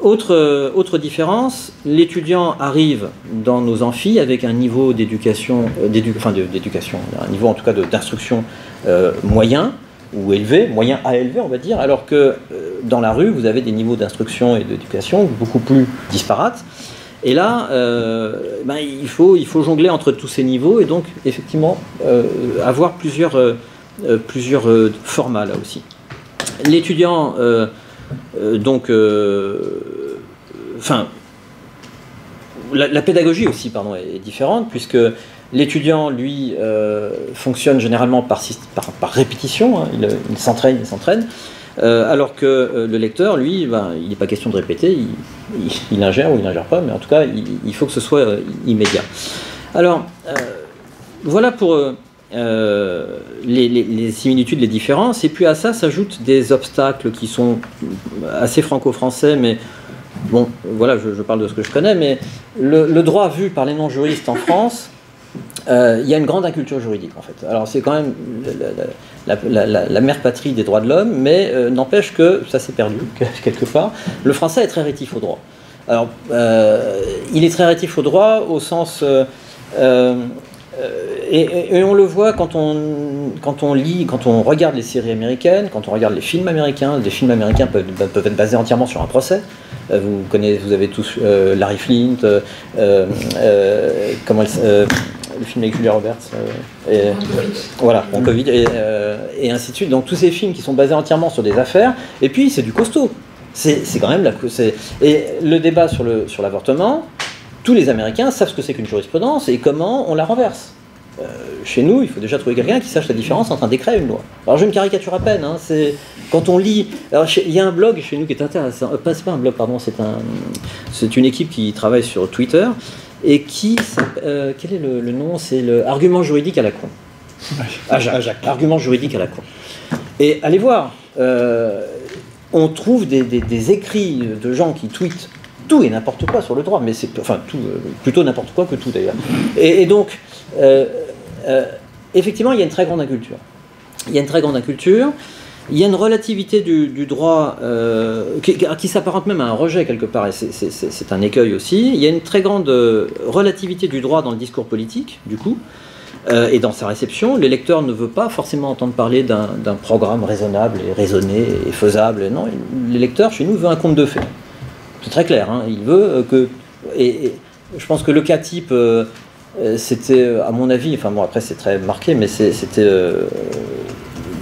Autre différence, l'étudiant arrive dans nos amphis avec un niveau d'éducation, un niveau en tout cas d'instruction moyen ou élevé, moyen à élevé on va dire, alors que dans la rue vous avez des niveaux d'instruction et d'éducation beaucoup plus disparates. Et là, il faut jongler entre tous ces niveaux et donc effectivement avoir plusieurs formats là aussi. L'étudiant la pédagogie aussi, pardon, est différente, puisque l'étudiant, lui, fonctionne généralement par répétition, hein, il s'entraîne, alors que le lecteur, lui, il n'est pas question de répéter, il ingère ou il n'ingère pas, mais en tout cas, il faut que ce soit immédiat. Alors, voilà pour les similitudes, les différences, et puis à ça s'ajoutent des obstacles qui sont assez franco-français, mais bon, voilà, je parle de ce que je connais, mais le droit vu par les non-juristes en France, il y a une grande inculture juridique en fait. Alors c'est quand même la mère patrie des droits de l'homme, mais n'empêche que ça s'est perdu quelque part. Le français est très rétif au droit. Alors, il est très rétif au droit au sens... et on le voit quand on lit, quand on regarde les séries américaines, quand on regarde les films américains. Les films américains peuvent être basés entièrement sur un procès. Vous avez tous Larry Flint, le film avec Julia Roberts, voilà, Covid, et ainsi de suite. Donc tous ces films qui sont basés entièrement sur des affaires, et puis c'est du costaud. C'est quand même et le débat sur l'avortement, tous les Américains savent ce que c'est qu'une jurisprudence et comment on la renverse. Chez nous, il faut déjà trouver quelqu'un qui sache la différence entre un décret et une loi. Alors je une caricature à peine, hein, quand on lit... Alors il y a un blog chez nous qui est intéressant, c'est pas un blog, pardon, c'est une équipe qui travaille sur Twitter, et quel est le nom? C'est le Argument juridique à la con. Ajax. Argument juridique à la con. Et allez voir, on trouve des écrits de gens qui tweetent tout et n'importe quoi sur le droit, mais c'est plutôt n'importe quoi que tout d'ailleurs. Et donc, effectivement, il y a une très grande inculture. Il y a une relativité du droit qui s'apparente même à un rejet quelque part, et c'est un écueil aussi. Il y a une très grande relativité du droit dans le discours politique, du coup, et dans sa réception. Le lecteur ne veut pas forcément entendre parler d'un programme raisonnable et raisonné et faisable. Non, le lecteur, chez nous, veut un conte de fées. C'est très clair, hein. Il veut que... Et je pense que le cas type, c'était, à mon avis, enfin bon, après c'est très marqué, mais c'était...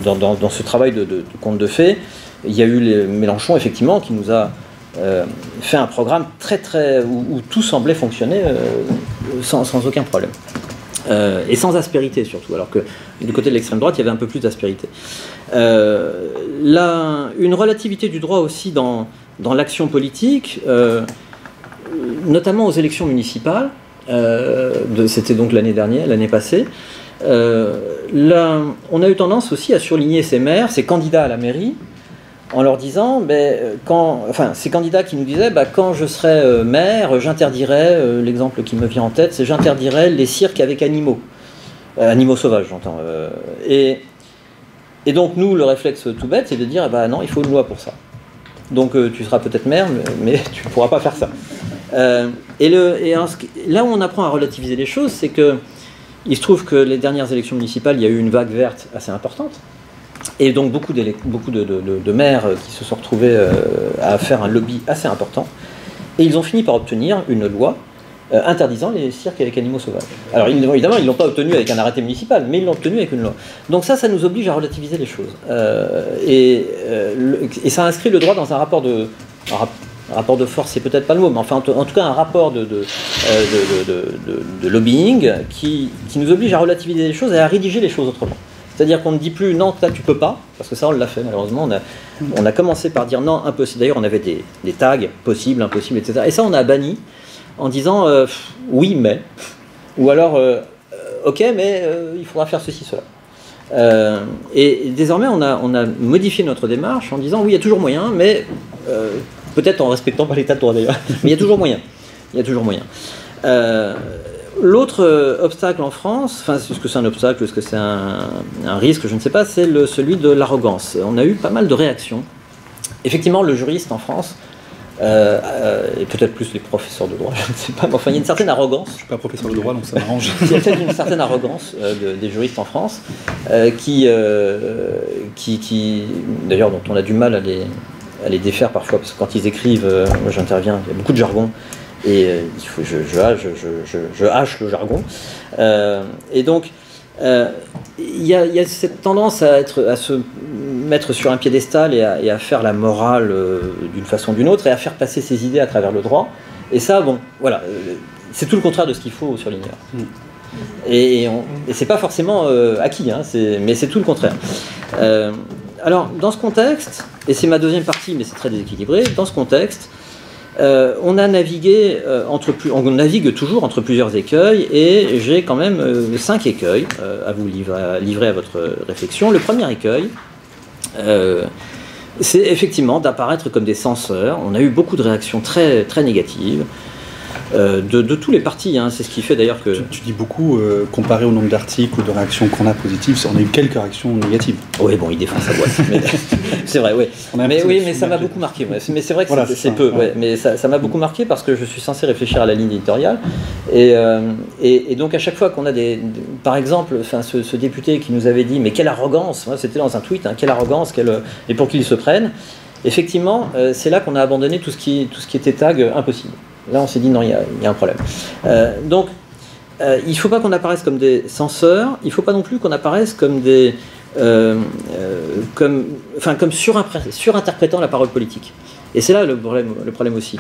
Dans ce travail de conte de fées, il y a eu Mélenchon, effectivement, qui nous a fait un programme où tout semblait fonctionner sans aucun problème. Et sans aspérité, surtout, alors que du côté de l'extrême droite, il y avait un peu plus d'aspérité. Une relativité du droit aussi dans l'action politique, notamment aux élections municipales, c'était donc l'année passée. On a eu tendance aussi à surligner ces maires, ces candidats à la mairie, en leur disant, ces candidats qui nous disaient, quand je serai maire, j'interdirai, l'exemple qui me vient en tête, c'est j'interdirai les cirques avec animaux sauvages, j'entends. Et donc nous, le réflexe tout bête, c'est de dire, non, il faut une loi pour ça. Donc tu seras peut-être maire, mais tu ne pourras pas faire ça. Là où on apprend à relativiser les choses, c'est que il se trouve que les dernières élections municipales, il y a eu une vague verte assez importante. Et donc beaucoup de maires qui se sont retrouvés à faire un lobby assez important. Et ils ont fini par obtenir une loi interdisant les cirques avec animaux sauvages. Alors évidemment, ils ne l'ont pas obtenu avec un arrêté municipal, mais ils l'ont obtenu avec une loi. Donc ça nous oblige à relativiser les choses. Et ça inscrit le droit dans un rapport de force, c'est peut-être pas le mot, mais enfin en tout cas un rapport de lobbying qui nous oblige à relativiser les choses et à rédiger les choses autrement. C'est-à-dire qu'on ne dit plus non, ça tu peux pas, parce que ça on l'a fait malheureusement, on a commencé par dire non, impossible. D'ailleurs on avait des tags, possible, impossible, etc. Et ça on a banni en disant oui mais, ou alors ok mais il faudra faire ceci, cela. Et désormais on a modifié notre démarche en disant oui il y a toujours moyen, mais peut-être en respectant pas l'état de droit d'ailleurs, mais il y a toujours moyen. Il y a toujours moyen. L'autre obstacle en France, enfin, est-ce que c'est un obstacle, est-ce que c'est un risque, je ne sais pas, c'est celui de l'arrogance. On a eu pas mal de réactions. Effectivement, le juriste en France, et peut-être plus les professeurs de droit, je ne sais pas, mais enfin, il y a une certaine arrogance. Je ne suis pas professeur de droit, donc ça m'arrange. Il y a peut-être une certaine arrogance des juristes en France, qui d'ailleurs, dont on a du mal à les défaire parfois, parce que quand ils écrivent, moi j'interviens, il y a beaucoup de jargon, et je hache le jargon. Et donc, il y a cette tendance à se mettre sur un piédestal et à faire la morale d'une façon ou d'une autre, et à faire passer ses idées à travers le droit. Et ça, bon, voilà, c'est tout le contraire de ce qu'il faut aux surligneurs. Et c'est pas forcément acquis, hein, mais c'est tout le contraire. Alors, dans ce contexte, et c'est ma deuxième partie, mais c'est très déséquilibré, dans ce contexte, on a navigué on navigue toujours entre plusieurs écueils, et j'ai quand même 5 écueils à vous livrer à votre réflexion. Le premier écueil, c'est effectivement d'apparaître comme des censeurs. On a eu beaucoup de réactions très, très négatives. De tous les partis, hein. C'est ce qui fait d'ailleurs que... Tu dis beaucoup, comparé au nombre d'articles ou de réactions qu'on a positives, on a eu quelques réactions négatives. Oui, bon, il défend sa boîte. C'est vrai, oui. Mais ça m'a beaucoup marqué. Ouais. Mais c'est vrai que voilà, c'est peu. Ouais. Mais ça m'a beaucoup marqué parce que je suis censé réfléchir à la ligne éditoriale. Et donc à chaque fois qu'on a par exemple, ce député qui nous avait dit « Mais quelle arrogance !» C'était dans un tweet, hein, « Quelle arrogance !» Et pour qu'ils se prennent. Effectivement, c'est là qu'on a abandonné tout ce qui était tag impossible. Là, on s'est dit non, il y a un problème. Donc, il ne faut pas qu'on apparaisse comme des censeurs, il ne faut pas non plus qu'on apparaisse comme comme surinterprétant la parole politique. Et c'est là le problème aussi.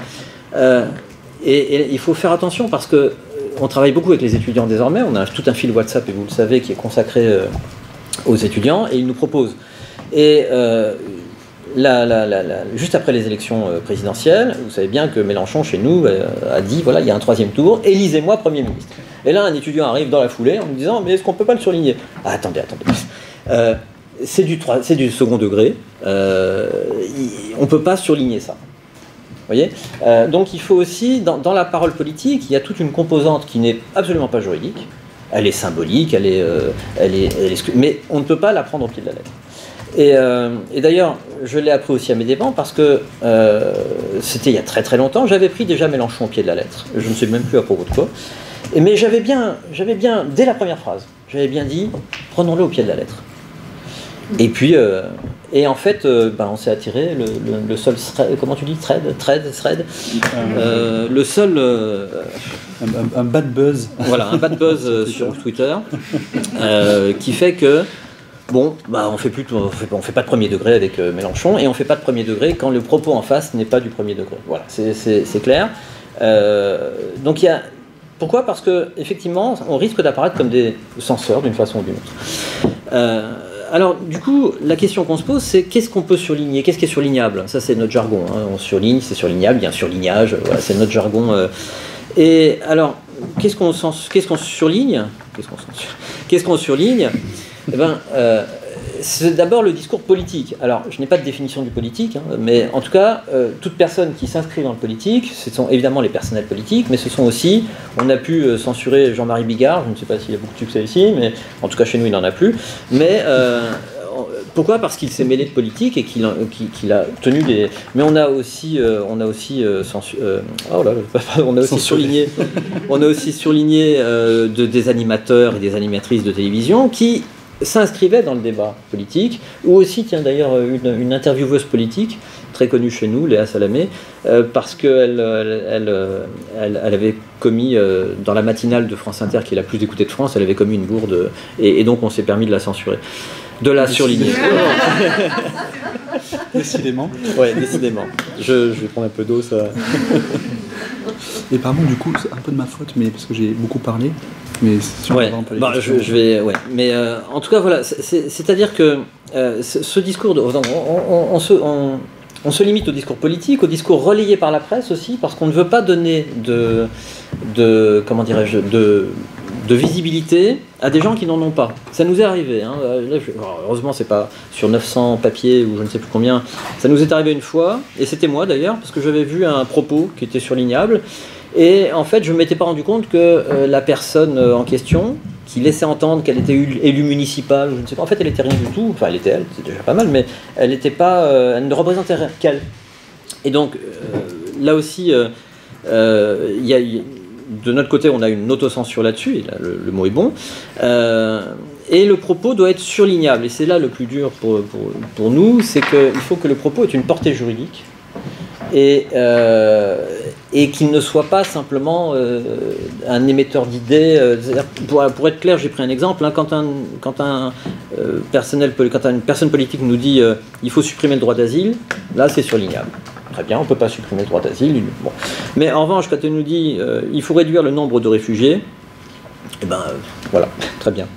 Et il faut faire attention parce que on travaille beaucoup avec les étudiants désormais, on a tout un fil WhatsApp, et vous le savez, qui est consacré aux étudiants, et ils nous proposent. Et juste après les élections présidentielles, vous savez bien que Mélenchon, chez nous, a dit, voilà, il y a un 3e tour, élisez-moi Premier ministre. Et là, un étudiant arrive dans la foulée en me disant, mais est-ce qu'on ne peut pas le surligner ? Ah, attendez. C'est du second degré, on ne peut pas surligner ça. Vous voyez ? Donc il faut aussi, dans la parole politique, il y a toute une composante qui n'est absolument pas juridique, elle est symbolique, mais on ne peut pas la prendre au pied de la lettre. Et d'ailleurs, je l'ai appris aussi à mes dépens parce que c'était il y a très très longtemps, j'avais pris déjà Mélenchon au pied de la lettre. Je ne sais même plus à propos de quoi. Mais j'avais bien, dès la première phrase, j'avais bien dit, prenons-le au pied de la lettre. Et puis, en fait, on s'est attiré le seul, comment tu dis, thread, le seul... un bad buzz. Voilà, un bad buzz sur Twitter, qui fait que bon, on fait pas de premier degré avec Mélenchon, et on fait pas de premier degré quand le propos en face n'est pas du premier degré. Voilà, c'est clair. Donc il y a... Pourquoi ? Parce que effectivement, on risque d'apparaître comme des censeurs d'une façon ou d'une autre. Alors, du coup, la question qu'on se pose, c'est qu'est-ce qu'on peut surligner ? Qu'est-ce qui est surlignable ? Ça, c'est notre jargon. Hein. On surligne, c'est surlignable, il y a un surlignage, voilà, c'est notre jargon. Et alors, qu'est-ce qu'on surligne ? Qu'est-ce qu'on surligne ? C'est d'abord le discours politique. Alors, je n'ai pas de définition du politique, hein, mais en tout cas, toute personne qui s'inscrit dans le politique, ce sont évidemment les personnels politiques, mais ce sont aussi, on a pu censurer Jean-Marie Bigard, je ne sais pas s'il y a beaucoup de succès ici, mais en tout cas chez nous il n'en a plus, mais pourquoi ? Parce qu'il s'est mêlé de politique et qu'il a tenu des... Mais on a aussi surligné des animateurs et des animatrices de télévision qui s'inscrivait dans le débat politique, ou aussi, tiens d'ailleurs, une intervieweuse politique, très connue chez nous, Léa Salamé, parce qu'elle avait commis, dans la matinale de France Inter, qui est la plus écoutée de France, elle avait commis une bourde, et donc on s'est permis de la censurer, de la surligner. Décidément. Ouais, décidément. Je vais prendre un peu d'eau, ça... Et pardon, du coup, c'est un peu de ma faute, mais parce que j'ai beaucoup parlé. Mais si on ouais, je vais, ouais. Mais en tout cas, voilà, c'est-à-dire que ce discours, on se limite au discours politique, au discours relayé par la presse aussi, parce qu'on ne veut pas donner de de visibilité à des gens qui n'en ont pas. Ça nous est arrivé. Hein. Là, heureusement, c'est pas sur 900 papiers ou je ne sais plus combien. Ça nous est arrivé une fois, et c'était moi d'ailleurs, parce que j'avais vu un propos qui était surlignable. Et en fait, je ne m'étais pas rendu compte que la personne en question, qui laissait entendre qu'elle était élue municipale, ou je ne sais pas, en fait, elle était rien du tout. Enfin, elle était elle, c'est déjà pas mal, mais elle n'était pas, elle ne représentait qu'elle. Et donc, là aussi, de notre côté, on a une autocensure là-dessus, et là, le mot est bon, et le propos doit être surlignable, et c'est là le plus dur pour nous, c'est qu'il faut que le propos ait une portée juridique, et qu'il ne soit pas simplement un émetteur d'idées. Pour être clair, j'ai pris un exemple, hein, quand une personne politique nous dit il faut supprimer le droit d'asile, là c'est surlignable. Très bien, on ne peut pas supprimer le droit d'asile. Bon. Mais en revanche, quand elle nous dit il faut réduire le nombre de réfugiés, eh ben voilà, très bien.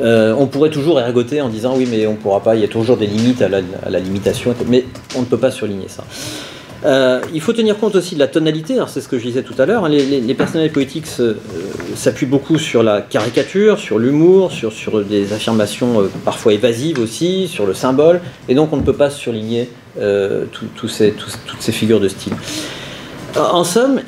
On pourrait toujours ergoter en disant oui, mais on ne pourra pas, il y a toujours des limites à la limitation, mais on ne peut pas surligner ça. Il faut tenir compte aussi de la tonalité, alors c'est ce que je disais tout à l'heure, hein, les personnels politiques s'appuient beaucoup sur la caricature, sur l'humour, sur des affirmations parfois évasives aussi, sur le symbole, et donc on ne peut pas surligner toutes ces figures de style. En somme,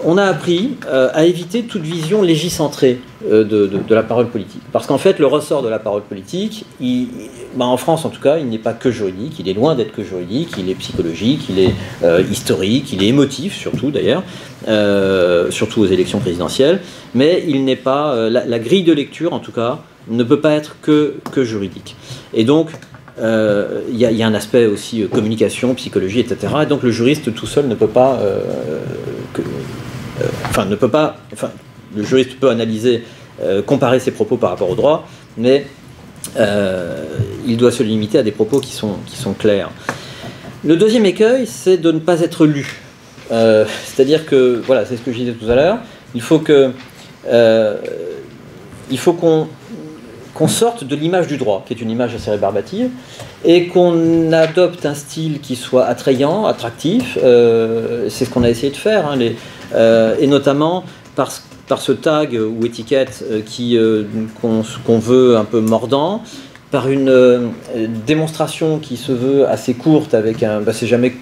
on a appris à éviter toute vision légicentrée de la parole politique. Parce qu'en fait, le ressort de la parole politique, en France en tout cas, il n'est pas que juridique, il est loin d'être que juridique, il est psychologique, il est historique, il est émotif surtout d'ailleurs, surtout aux élections présidentielles, mais il n'est pas, la grille de lecture en tout cas, ne peut pas être que juridique. Et donc, il y a un aspect aussi communication, psychologie, etc. Et donc le juriste tout seul ne peut pas... le juriste peut analyser, comparer ses propos par rapport au droit, mais il doit se limiter à des propos qui sont clairs. Le deuxième écueil, c'est de ne pas être lu. C'est-à-dire que, voilà, c'est ce que je disais tout à l'heure, il faut qu'on sorte de l'image du droit, qui est une image assez rébarbative, et qu'on adopte un style qui soit attrayant, attractif. C'est ce qu'on a essayé de faire, hein, et notamment par ce tag ou étiquette qu'on veut un peu mordant, par une démonstration qui se veut assez courte avec un... c'est jamais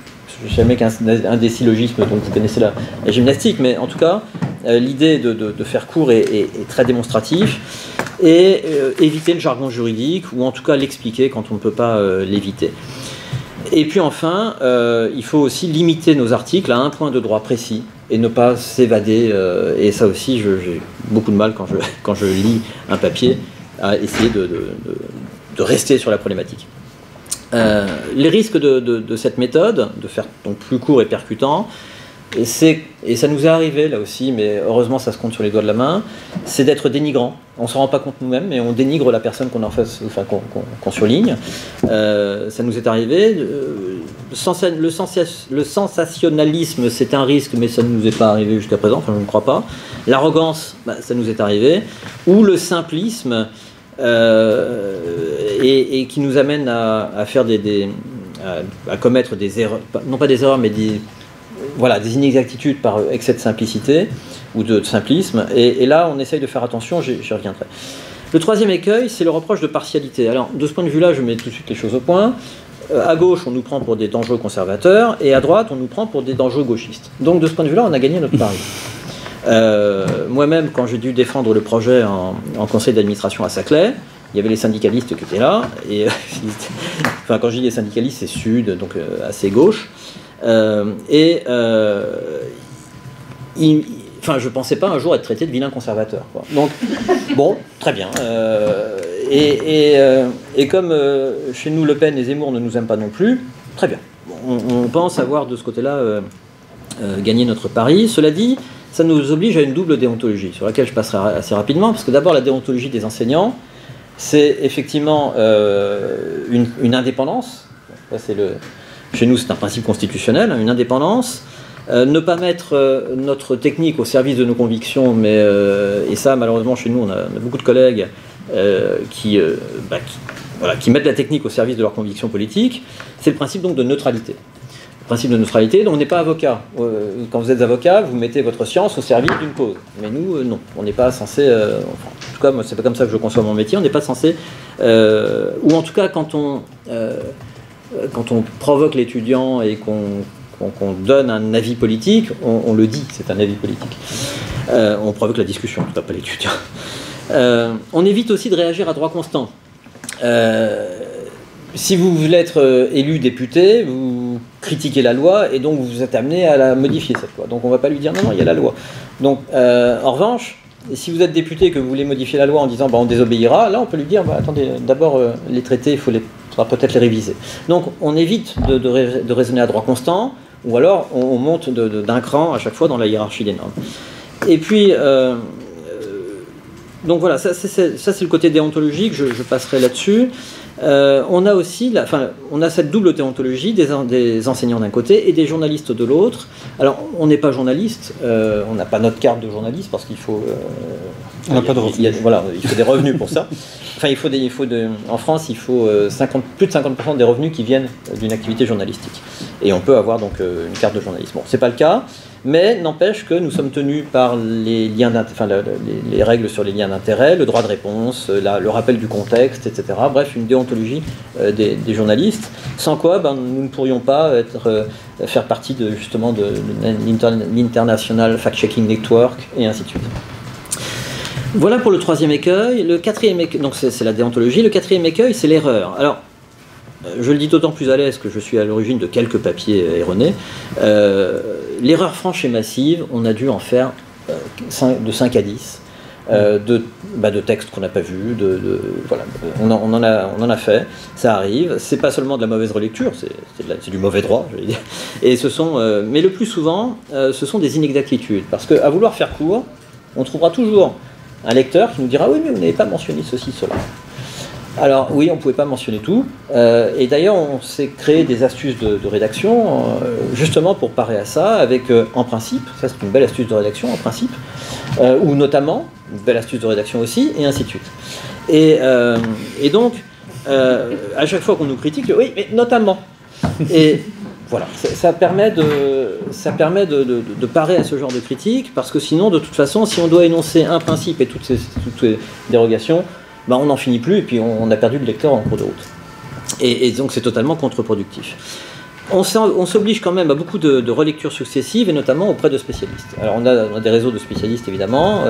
qu'un des syllogismes, donc vous connaissez la gymnastique, mais en tout cas, l'idée de faire court est très démonstratif, et éviter le jargon juridique, ou en tout cas l'expliquer quand on ne peut pas l'éviter. Et puis enfin, il faut aussi limiter nos articles à un point de droit précis, et ne pas s'évader, et ça aussi, j'ai beaucoup de mal quand je lis un papier, à essayer de rester sur la problématique. Les risques de cette méthode, de faire donc plus court et percutant, et ça nous est arrivé là aussi, mais heureusement ça se compte sur les doigts de la main, c'est d'être dénigrant. On ne s'en rend pas compte nous-mêmes, mais on dénigre la personne qu'on en face, enfin, qu'on surligne. Ça nous est arrivé. Le sensationnalisme, c'est un risque, mais ça ne nous est pas arrivé jusqu'à présent, enfin je ne crois pas. L'arrogance, ça nous est arrivé. Ou le simplisme, et qui nous amène à faire à commettre des erreurs, non pas des erreurs, mais des inexactitudes par excès de simplicité ou de simplisme, et là on essaye de faire attention, j'y reviendrai. Le troisième écueil, c'est le reproche de partialité. Alors de ce point de vue là, je mets tout de suite les choses au point. À gauche, on nous prend pour des dangereux conservateurs, et à droite, on nous prend pour des dangereux gauchistes. Donc de ce point de vue là, on a gagné notre pari. Moi-même, quand j'ai dû défendre le projet en conseil d'administration à Saclay, il y avait les syndicalistes qui étaient là, et enfin quand je dis les syndicalistes, c'est Sud, donc assez gauche. Je pensais pas un jour être traité de vilain conservateur, quoi. Donc, bon, très bien. Et comme chez nous, Le Pen et Zemmour ne nous aiment pas non plus, très bien. On pense avoir de ce côté-là gagné notre pari. Cela dit, ça nous oblige à une double déontologie, sur laquelle je passerai assez rapidement, parce que d'abord, la déontologie des enseignants, c'est effectivement une indépendance. Chez nous, c'est un principe constitutionnel, une indépendance. Ne pas mettre notre technique au service de nos convictions, mais et ça, malheureusement, chez nous, on a beaucoup de collègues qui mettent la technique au service de leurs convictions politiques. C'est le principe donc de neutralité. principe de neutralité, donc on n'est pas avocat. Quand vous êtes avocat, vous mettez votre science au service d'une cause. Mais nous, non. On n'est pas censé... enfin, en tout cas, moi, c'est pas comme ça que je conçois mon métier. On n'est pas censé... ou en tout cas, quand on provoque l'étudiant et qu'on donne un avis politique, on le dit, c'est un avis politique. On provoque la discussion, en tout cas pas l'étudiant. On évite aussi de réagir à droit constant. Si vous voulez être élu député, vous critiquez la loi et donc vous êtes amené à la modifier, cette loi. Donc on ne va pas lui dire non, il y a la loi. Donc en revanche, si vous êtes député et que vous voulez modifier la loi en disant on désobéira, là on peut lui dire attendez, d'abord les traités, il faudra peut-être les réviser. Donc on évite de raisonner à droit constant, ou alors on monte d'un cran à chaque fois dans la hiérarchie des normes. Et puis, donc voilà, ça c'est le côté déontologique, je passerai là-dessus. On a aussi, on a cette double déontologie des enseignants d'un côté et des journalistes de l'autre. Alors, on n'est pas journaliste, on n'a pas notre carte de journaliste parce qu'il faut... on n'a pas de revenus. Voilà, il faut des revenus pour ça. Enfin, en France, il faut plus de 50% des revenus qui viennent d'une activité journalistique. Et on peut avoir donc une carte de journaliste. Bon, c'est pas le cas, mais n'empêche que nous sommes tenus par les règles sur les liens d'intérêt, le droit de réponse, le rappel du contexte, etc. Bref, une déontologie des journalistes, sans quoi nous ne pourrions pas faire partie de l'International Fact-Checking Network, et ainsi de suite. Voilà pour le troisième écueil. Le quatrième écueil, donc c'est la déontologie. Le quatrième écueil, c'est l'erreur. Alors, je le dis d'autant plus à l'aise que je suis à l'origine de quelques papiers erronés. L'erreur franche et massive, on a dû en faire de 5 à 10. De textes qu'on n'a pas vus, voilà, on en a fait, ça arrive. C'est pas seulement de la mauvaise relecture, c'est du mauvais droit, je vais dire. Et mais le plus souvent, ce sont des inexactitudes. Parce qu'à vouloir faire court, on trouvera toujours un lecteur qui nous dira oui, mais vous n'avez pas mentionné ceci, cela. Alors oui, on ne pouvait pas mentionner tout, et d'ailleurs on s'est créé des astuces de rédaction justement pour parer à ça, avec en principe, ça c'est une belle astuce de rédaction en principe, ou notamment, une belle astuce de rédaction aussi, et ainsi de suite. Et donc, à chaque fois qu'on nous critique, oui, mais notamment. Et voilà, ça permet de parer à ce genre de critique, parce que sinon, de toute façon, si on doit énoncer un principe et toutes ces dérogations, on n'en finit plus et puis on a perdu le lecteur en cours de route. Et donc c'est totalement contre-productif. On s'oblige quand même à beaucoup de relectures successives et notamment auprès de spécialistes. Alors on a des réseaux de spécialistes évidemment,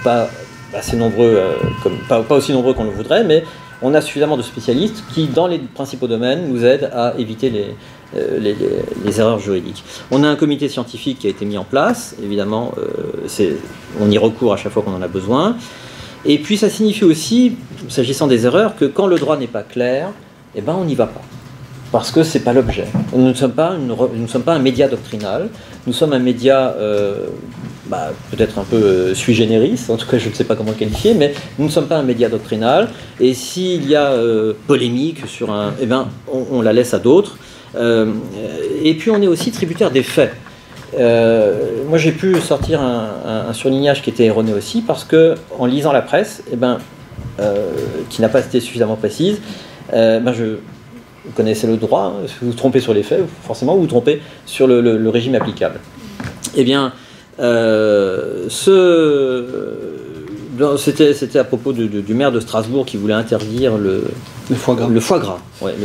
pas assez nombreux, pas aussi nombreux qu'on le voudrait, mais on a suffisamment de spécialistes qui, dans les principaux domaines, nous aident à éviter les erreurs juridiques. On a un comité scientifique qui a été mis en place, évidemment, on y recourt à chaque fois qu'on en a besoin. Et puis ça signifie aussi, s'agissant des erreurs, que quand le droit n'est pas clair, on n'y va pas. Parce que ce n'est pas l'objet. Nous ne sommes pas un média doctrinal, nous sommes un média peut-être un peu sui generis, en tout cas je ne sais pas comment le qualifier, mais nous ne sommes pas un média doctrinal, et s'il y a polémique sur on la laisse à d'autres. Et puis on est aussi tributaire des faits. Moi j'ai pu sortir un surlignage qui était erroné aussi, parce que en lisant la presse, qui n'a pas été suffisamment précise, vous connaissez le droit, si vous vous trompez sur les faits, forcément vous vous trompez sur le régime applicable. C'était à propos du maire de Strasbourg qui voulait interdire le foie gras. Le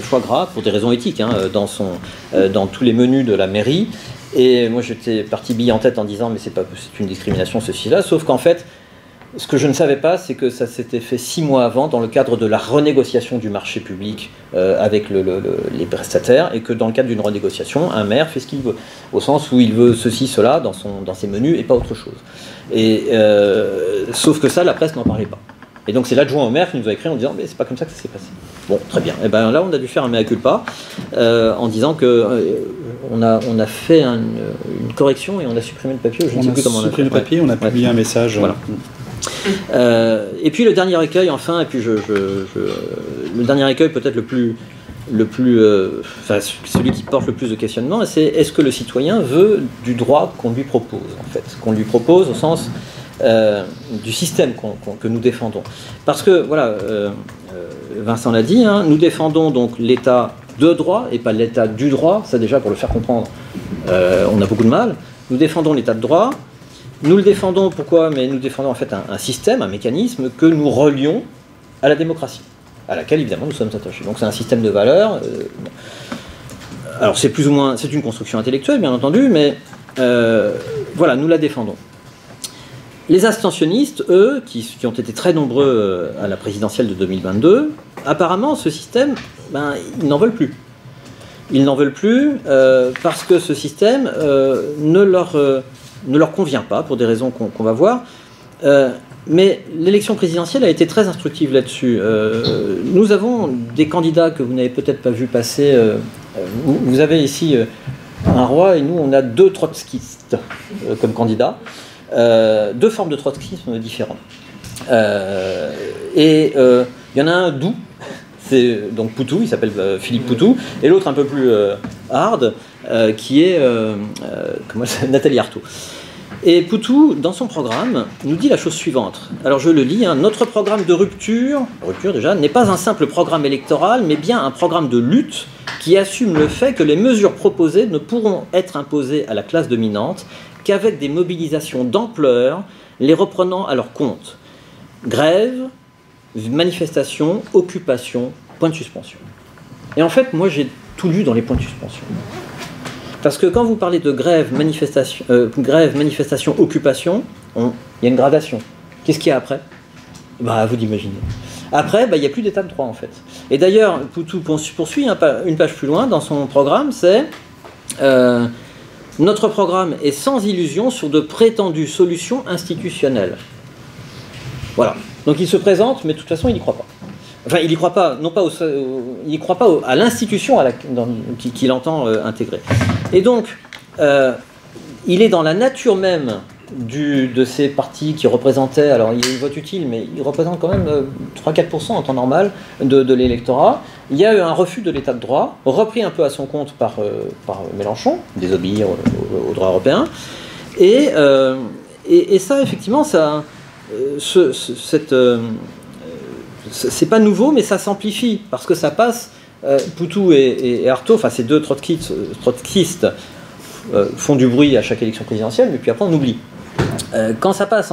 foie gras, pour des raisons éthiques, dans tous les menus de la mairie. Et moi j'étais parti bille en tête en disant mais c'est une discrimination ceci-là, sauf qu'en fait ce que je ne savais pas, c'est que ça s'était fait 6 mois avant dans le cadre de la renégociation du marché public avec les prestataires, et que dans le cadre d'une renégociation, un maire fait ce qu'il veut, au sens où il veut ceci, cela dans ses menus et pas autre chose. Et sauf que ça, la presse n'en parlait pas. Et donc c'est l'adjoint au maire qui nous a écrit en disant mais c'est pas comme ça que ça s'est passé. Bon, très bien. Et là on a dû faire un mea culpa en disant que on a fait une correction et on a supprimé le papier. Je ne sais plus comment on a supprimé le papier, on a publié un message. Voilà. Et puis le dernier écueil, enfin, et puis le dernier écueil peut-être celui qui porte le plus de questionnements, c'est est-ce que le citoyen veut du droit qu'on lui propose, en fait, qu'on lui propose au sens du système que nous défendons. Parce que, voilà, Vincent l'a dit, nous défendons donc l'État de droit et pas l'état du droit. Ça déjà, pour le faire comprendre, on a beaucoup de mal. Nous défendons l'état de droit. Nous le défendons, pourquoi? Mais nous défendons en fait un système, un mécanisme que nous relions à la démocratie, à laquelle évidemment nous sommes attachés. Donc c'est un système de valeurs. Alors c'est plus ou moins, c'est une construction intellectuelle bien entendu, mais voilà, nous la défendons. Les abstentionnistes, eux, qui ont été très nombreux à la présidentielle de 2022, apparemment ce système, ils n'en veulent plus. Ils n'en veulent plus parce que ce système ne leur convient pas, pour des raisons qu'on va voir. Mais l'élection présidentielle a été très instructive là-dessus. Nous avons des candidats que vous n'avez peut-être pas vu passer. Vous avez ici un roi et nous, on a 2 trotskistes comme candidats. 2 formes de trotskisme différentes. Il y en a un doux, c'est donc Poutou, il s'appelle Philippe Poutou, et l'autre un peu plus hard, qui est Nathalie Arthaud. Et Poutou, dans son programme, nous dit la chose suivante. Alors je le lis, notre programme de rupture déjà, n'est pas un simple programme électoral, mais bien un programme de lutte qui assume le fait que les mesures proposées ne pourront être imposées à la classe dominante qu'avec des mobilisations d'ampleur, les reprenant à leur compte. Grève, manifestation, occupation, point de suspension. Et en fait, moi j'ai tout lu dans les points de suspension. Parce que quand vous parlez de grève, manifestation, occupation, il y a une gradation. Qu'est-ce qu'il y a après? À vous d'imaginer. Après, il n'y a plus d'état de droit en fait. Et d'ailleurs, Poutou poursuit une page plus loin dans son programme, c'est notre programme est sans illusion sur de prétendues solutions institutionnelles. Voilà. Donc il se présente, mais de toute façon, il n'y croit pas. Enfin, il n'y croit pas, non pas il n'y croit pas à l'institution qu'il entend intégrer. Et donc, il est dans la nature même de ces partis qui représentaient, alors il y a eu vote utile, mais ils représentent quand même 3-4% en temps normal de l'électorat. Il y a eu un refus de l'état de droit, repris un peu à son compte par Mélenchon, désobéir au droit européen. Et ça, effectivement, c'est pas nouveau, mais ça s'amplifie, parce que ça passe, Poutou et Arthaud, enfin ces 2 trotskistes font du bruit à chaque élection présidentielle, mais puis après on oublie. Quand ça passe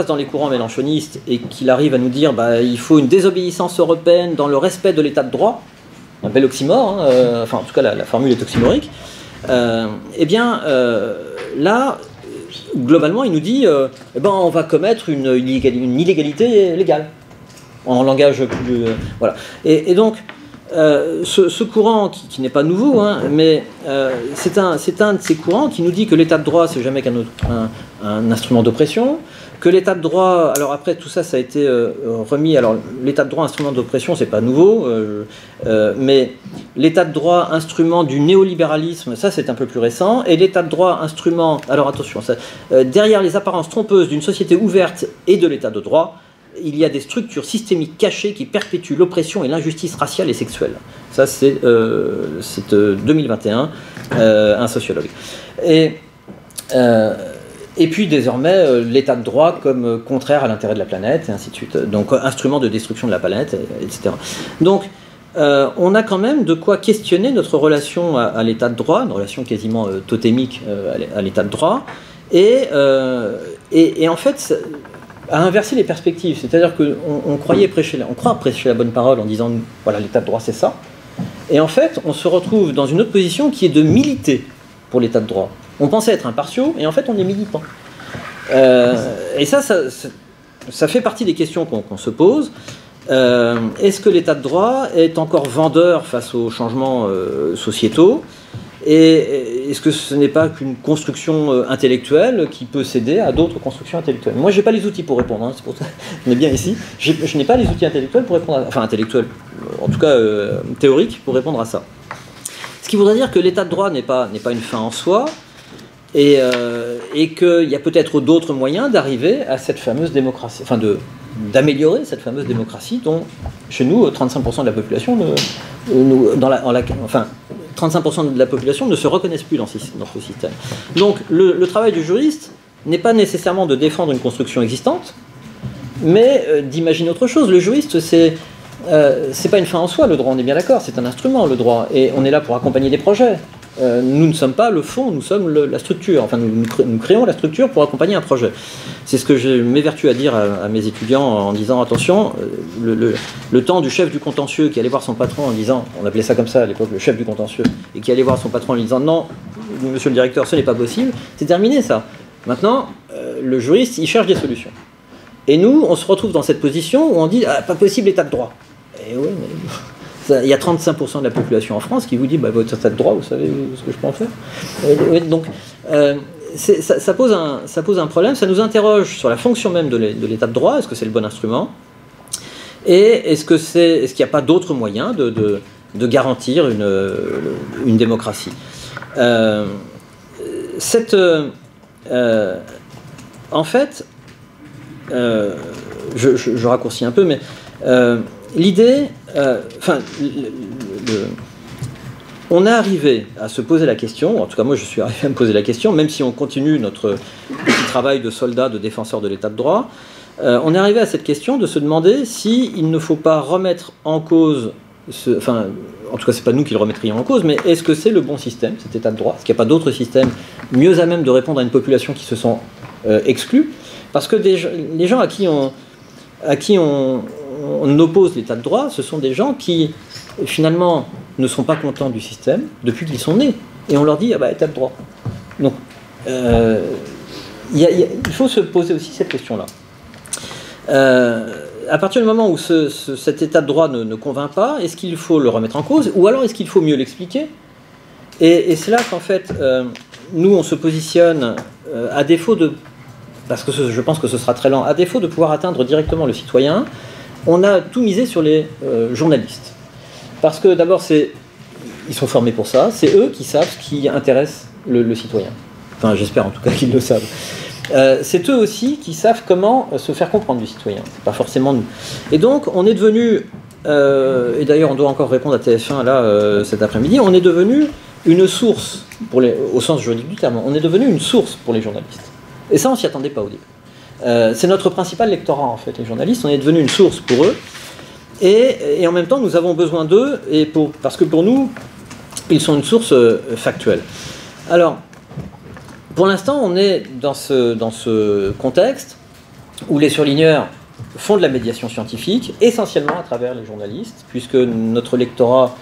dans les courants mélenchonistes et qu'il arrive à nous dire il faut une désobéissance européenne dans le respect de l'état de droit, un bel oxymore, enfin en tout cas la formule est oxymorique, là, globalement il nous dit on va commettre une illégalité légale, en langage plus... voilà. Et donc, ce courant, qui n'est pas nouveau, mais c'est un de ces courants qui nous dit que l'état de droit, c'est jamais qu'un instrument d'oppression, que l'état de droit... Alors après, tout ça, ça a été remis... Alors, l'état de droit, instrument d'oppression, c'est pas nouveau, mais l'état de droit, instrument du néolibéralisme, ça, c'est un peu plus récent, et l'état de droit, instrument... Alors attention, derrière les apparences trompeuses d'une société ouverte et de l'état de droit, il y a des structures systémiques cachées qui perpétuent l'oppression et l'injustice raciale et sexuelle. Ça, c'est 2021, un sociologue. Et puis, désormais, l'état de droit comme contraire à l'intérêt de la planète, et ainsi de suite. Donc, instrument de destruction de la planète, etc. Donc, on a quand même de quoi questionner notre relation à l'état de droit, une relation quasiment totémique à l'état de droit, et en fait... à inverser les perspectives, c'est-à-dire qu'on croit prêcher la bonne parole en disant voilà, l'état de droit c'est ça, et en fait on se retrouve dans une autre position qui est de militer pour l'état de droit. On pensait être impartiaux et en fait on est militant. Et ça fait partie des questions qu'on se pose. Est-ce que l'état de droit est encore vendeur face aux changements sociétaux? Et est-ce que ce n'est pas qu'une construction intellectuelle qui peut céder à d'autres constructions intellectuelles? Moi, je n'ai pas les outils pour répondre, c'est pour ça qu'on est bien ici. Je n'ai pas les outils intellectuels pour répondre enfin intellectuels, en tout cas théoriques, pour répondre à ça. Ce qui voudrait dire que l'état de droit n'est pas une fin en soi, et qu'il y a peut-être d'autres moyens d'arriver à cette fameuse démocratie, enfin d'améliorer cette fameuse démocratie dont, chez nous, 35% de la population, 35% de la population ne se reconnaissent plus dans ce système. Donc le travail du juriste n'est pas nécessairement de défendre une construction existante, mais d'imaginer autre chose. Le juriste, c'est c'est pas une fin en soi, le droit, on est bien d'accord, c'est un instrument, le droit, et on est là pour accompagner des projets. Nous ne sommes pas le fond, nous sommes la structure. Enfin, nous créons la structure pour accompagner un projet. C'est ce que je m'évertue à dire à mes étudiants en disant attention, le temps du chef du contentieux qui allait voir son patron en disant, on appelait ça comme ça à l'époque, le chef du contentieux, et qui allait voir son patron en lui disant non, monsieur le directeur, ce n'est pas possible, c'est terminé ça. Maintenant, le juriste, il cherche des solutions. Et nous, on se retrouve dans cette position où on dit ah, pas possible, état de droit. Et oui, mais. Il y a 35% de la population en France qui vous dit bah, votre état de droit, vous savez ce que je peux en faire. Donc, ça pose un problème, ça nous interroge sur la fonction même de l'état de droit, est-ce que c'est le bon instrument, et est-ce qu'il n'y a pas d'autres moyens de garantir une démocratie. En fait, je raccourcis un peu, mais l'idée, on est arrivé à se poser la question, en tout cas moi je suis arrivé à me poser la question, même si on continue notre petit travail de soldat, de défenseur de l'état de droit, on est arrivé à cette question de se demander s'il ne faut pas remettre en cause, en tout cas c'est pas nous qui le remettrions en cause, mais est-ce que c'est le bon système, cet état de droit? Est-ce qu'il n'y a pas d'autres systèmes mieux à même de répondre à une population qui se sent exclue? Parce que les gens à qui on oppose l'état de droit, ce sont des gens qui, finalement, ne sont pas contents du système depuis qu'ils sont nés. Et on leur dit, ah bah, état de droit. Donc, il faut se poser aussi cette question-là. À partir du moment où cet état de droit ne convainc pas, est-ce qu'il faut le remettre en cause, ou alors est-ce qu'il faut mieux l'expliquer? Et c'est là qu'en fait, nous, on se positionne à défaut de... Parce que je pense que ce sera très lent, à défaut de pouvoir atteindre directement le citoyen, on a tout misé sur les journalistes. Parce que d'abord, ils sont formés pour ça, c'est eux qui savent ce qui intéresse le citoyen. Enfin, j'espère en tout cas qu'ils le savent. C'est eux aussi qui savent comment se faire comprendre du citoyen. C'est pas forcément nous. Et donc, on est devenu, et d'ailleurs on doit encore répondre à TF1 là cet après-midi, on est devenu une source, au sens juridique du terme, on est devenu une source pour les journalistes. Et ça, on s'y attendait pas au début. C'est notre principal lectorat, en fait, les journalistes. On est devenu une source pour eux. Et en même temps, nous avons besoin d'eux, parce que pour nous, ils sont une source factuelle. Alors, pour l'instant, on est dans ce contexte où les surligneurs font de la médiation scientifique, essentiellement à travers les journalistes, puisque notre lectorat,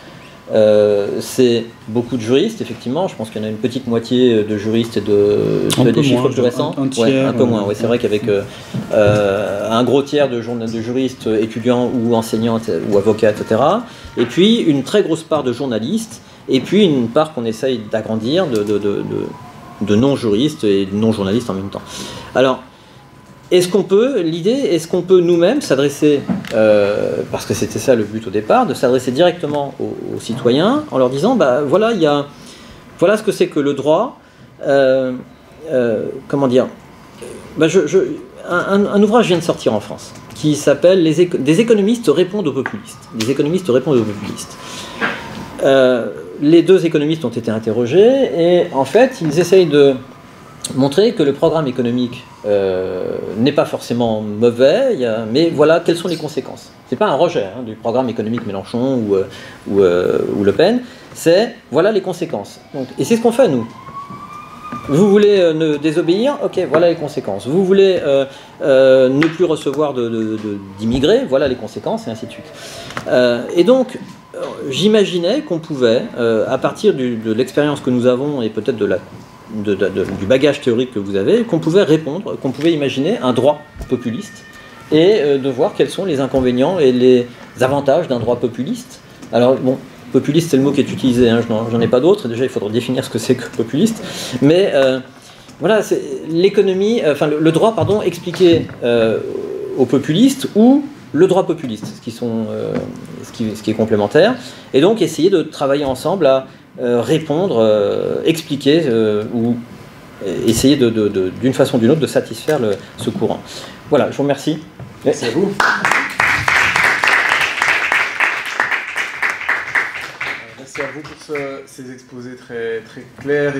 c'est beaucoup de juristes, effectivement. Je pense qu'il y en a une petite moitié de juristes et des chiffres plus récents. Un tiers. Un peu moins, ouais, c'est vrai qu'avec un gros tiers de juristes étudiants ou enseignants ou avocats, etc. Et puis une très grosse part de journalistes, et puis une part qu'on essaye d'agrandir de non-juristes et de non-journalistes en même temps. Alors, est-ce qu'on peut nous-mêmes s'adresser, parce que c'était ça le but au départ, de s'adresser directement aux citoyens en leur disant, bah voilà, voilà ce que c'est que le droit, comment dire, bah, un ouvrage vient de sortir en France qui s'appelle Des économistes répondent aux populistes. Des économistes répondent aux populistes. Les deux économistes ont été interrogés et en fait, ils essayent de montrer que le programme économique n'est pas forcément mauvais, mais voilà quelles sont les conséquences. C'est pas un rejet du programme économique Mélenchon ou Le Pen, c'est voilà les conséquences. Donc, et c'est ce qu'on fait nous. Vous voulez ne désobéir, ok, voilà les conséquences. Vous voulez ne plus recevoir d'immigrés, voilà les conséquences, et ainsi de suite. Et donc, j'imaginais qu'on pouvait, à partir de l'expérience que nous avons et peut-être du bagage théorique que vous avez, qu'on pouvait répondre, qu'on pouvais imaginer un droit populiste et de voir quels sont les inconvénients et les avantages d'un droit populiste. Alors bon, populiste c'est le mot qui est utilisé, j'en ai pas d'autre, déjà il faudrait définir ce que c'est que populiste, mais voilà, c'est le droit expliqué aux populistes ou le droit populiste, ce qui est complémentaire, et donc essayer de travailler ensemble à répondre, expliquer ou essayer d'une façon ou d'une autre de satisfaire ce courant. Voilà, je vous remercie. Merci à vous. Merci à vous pour ces exposés très, très clairs.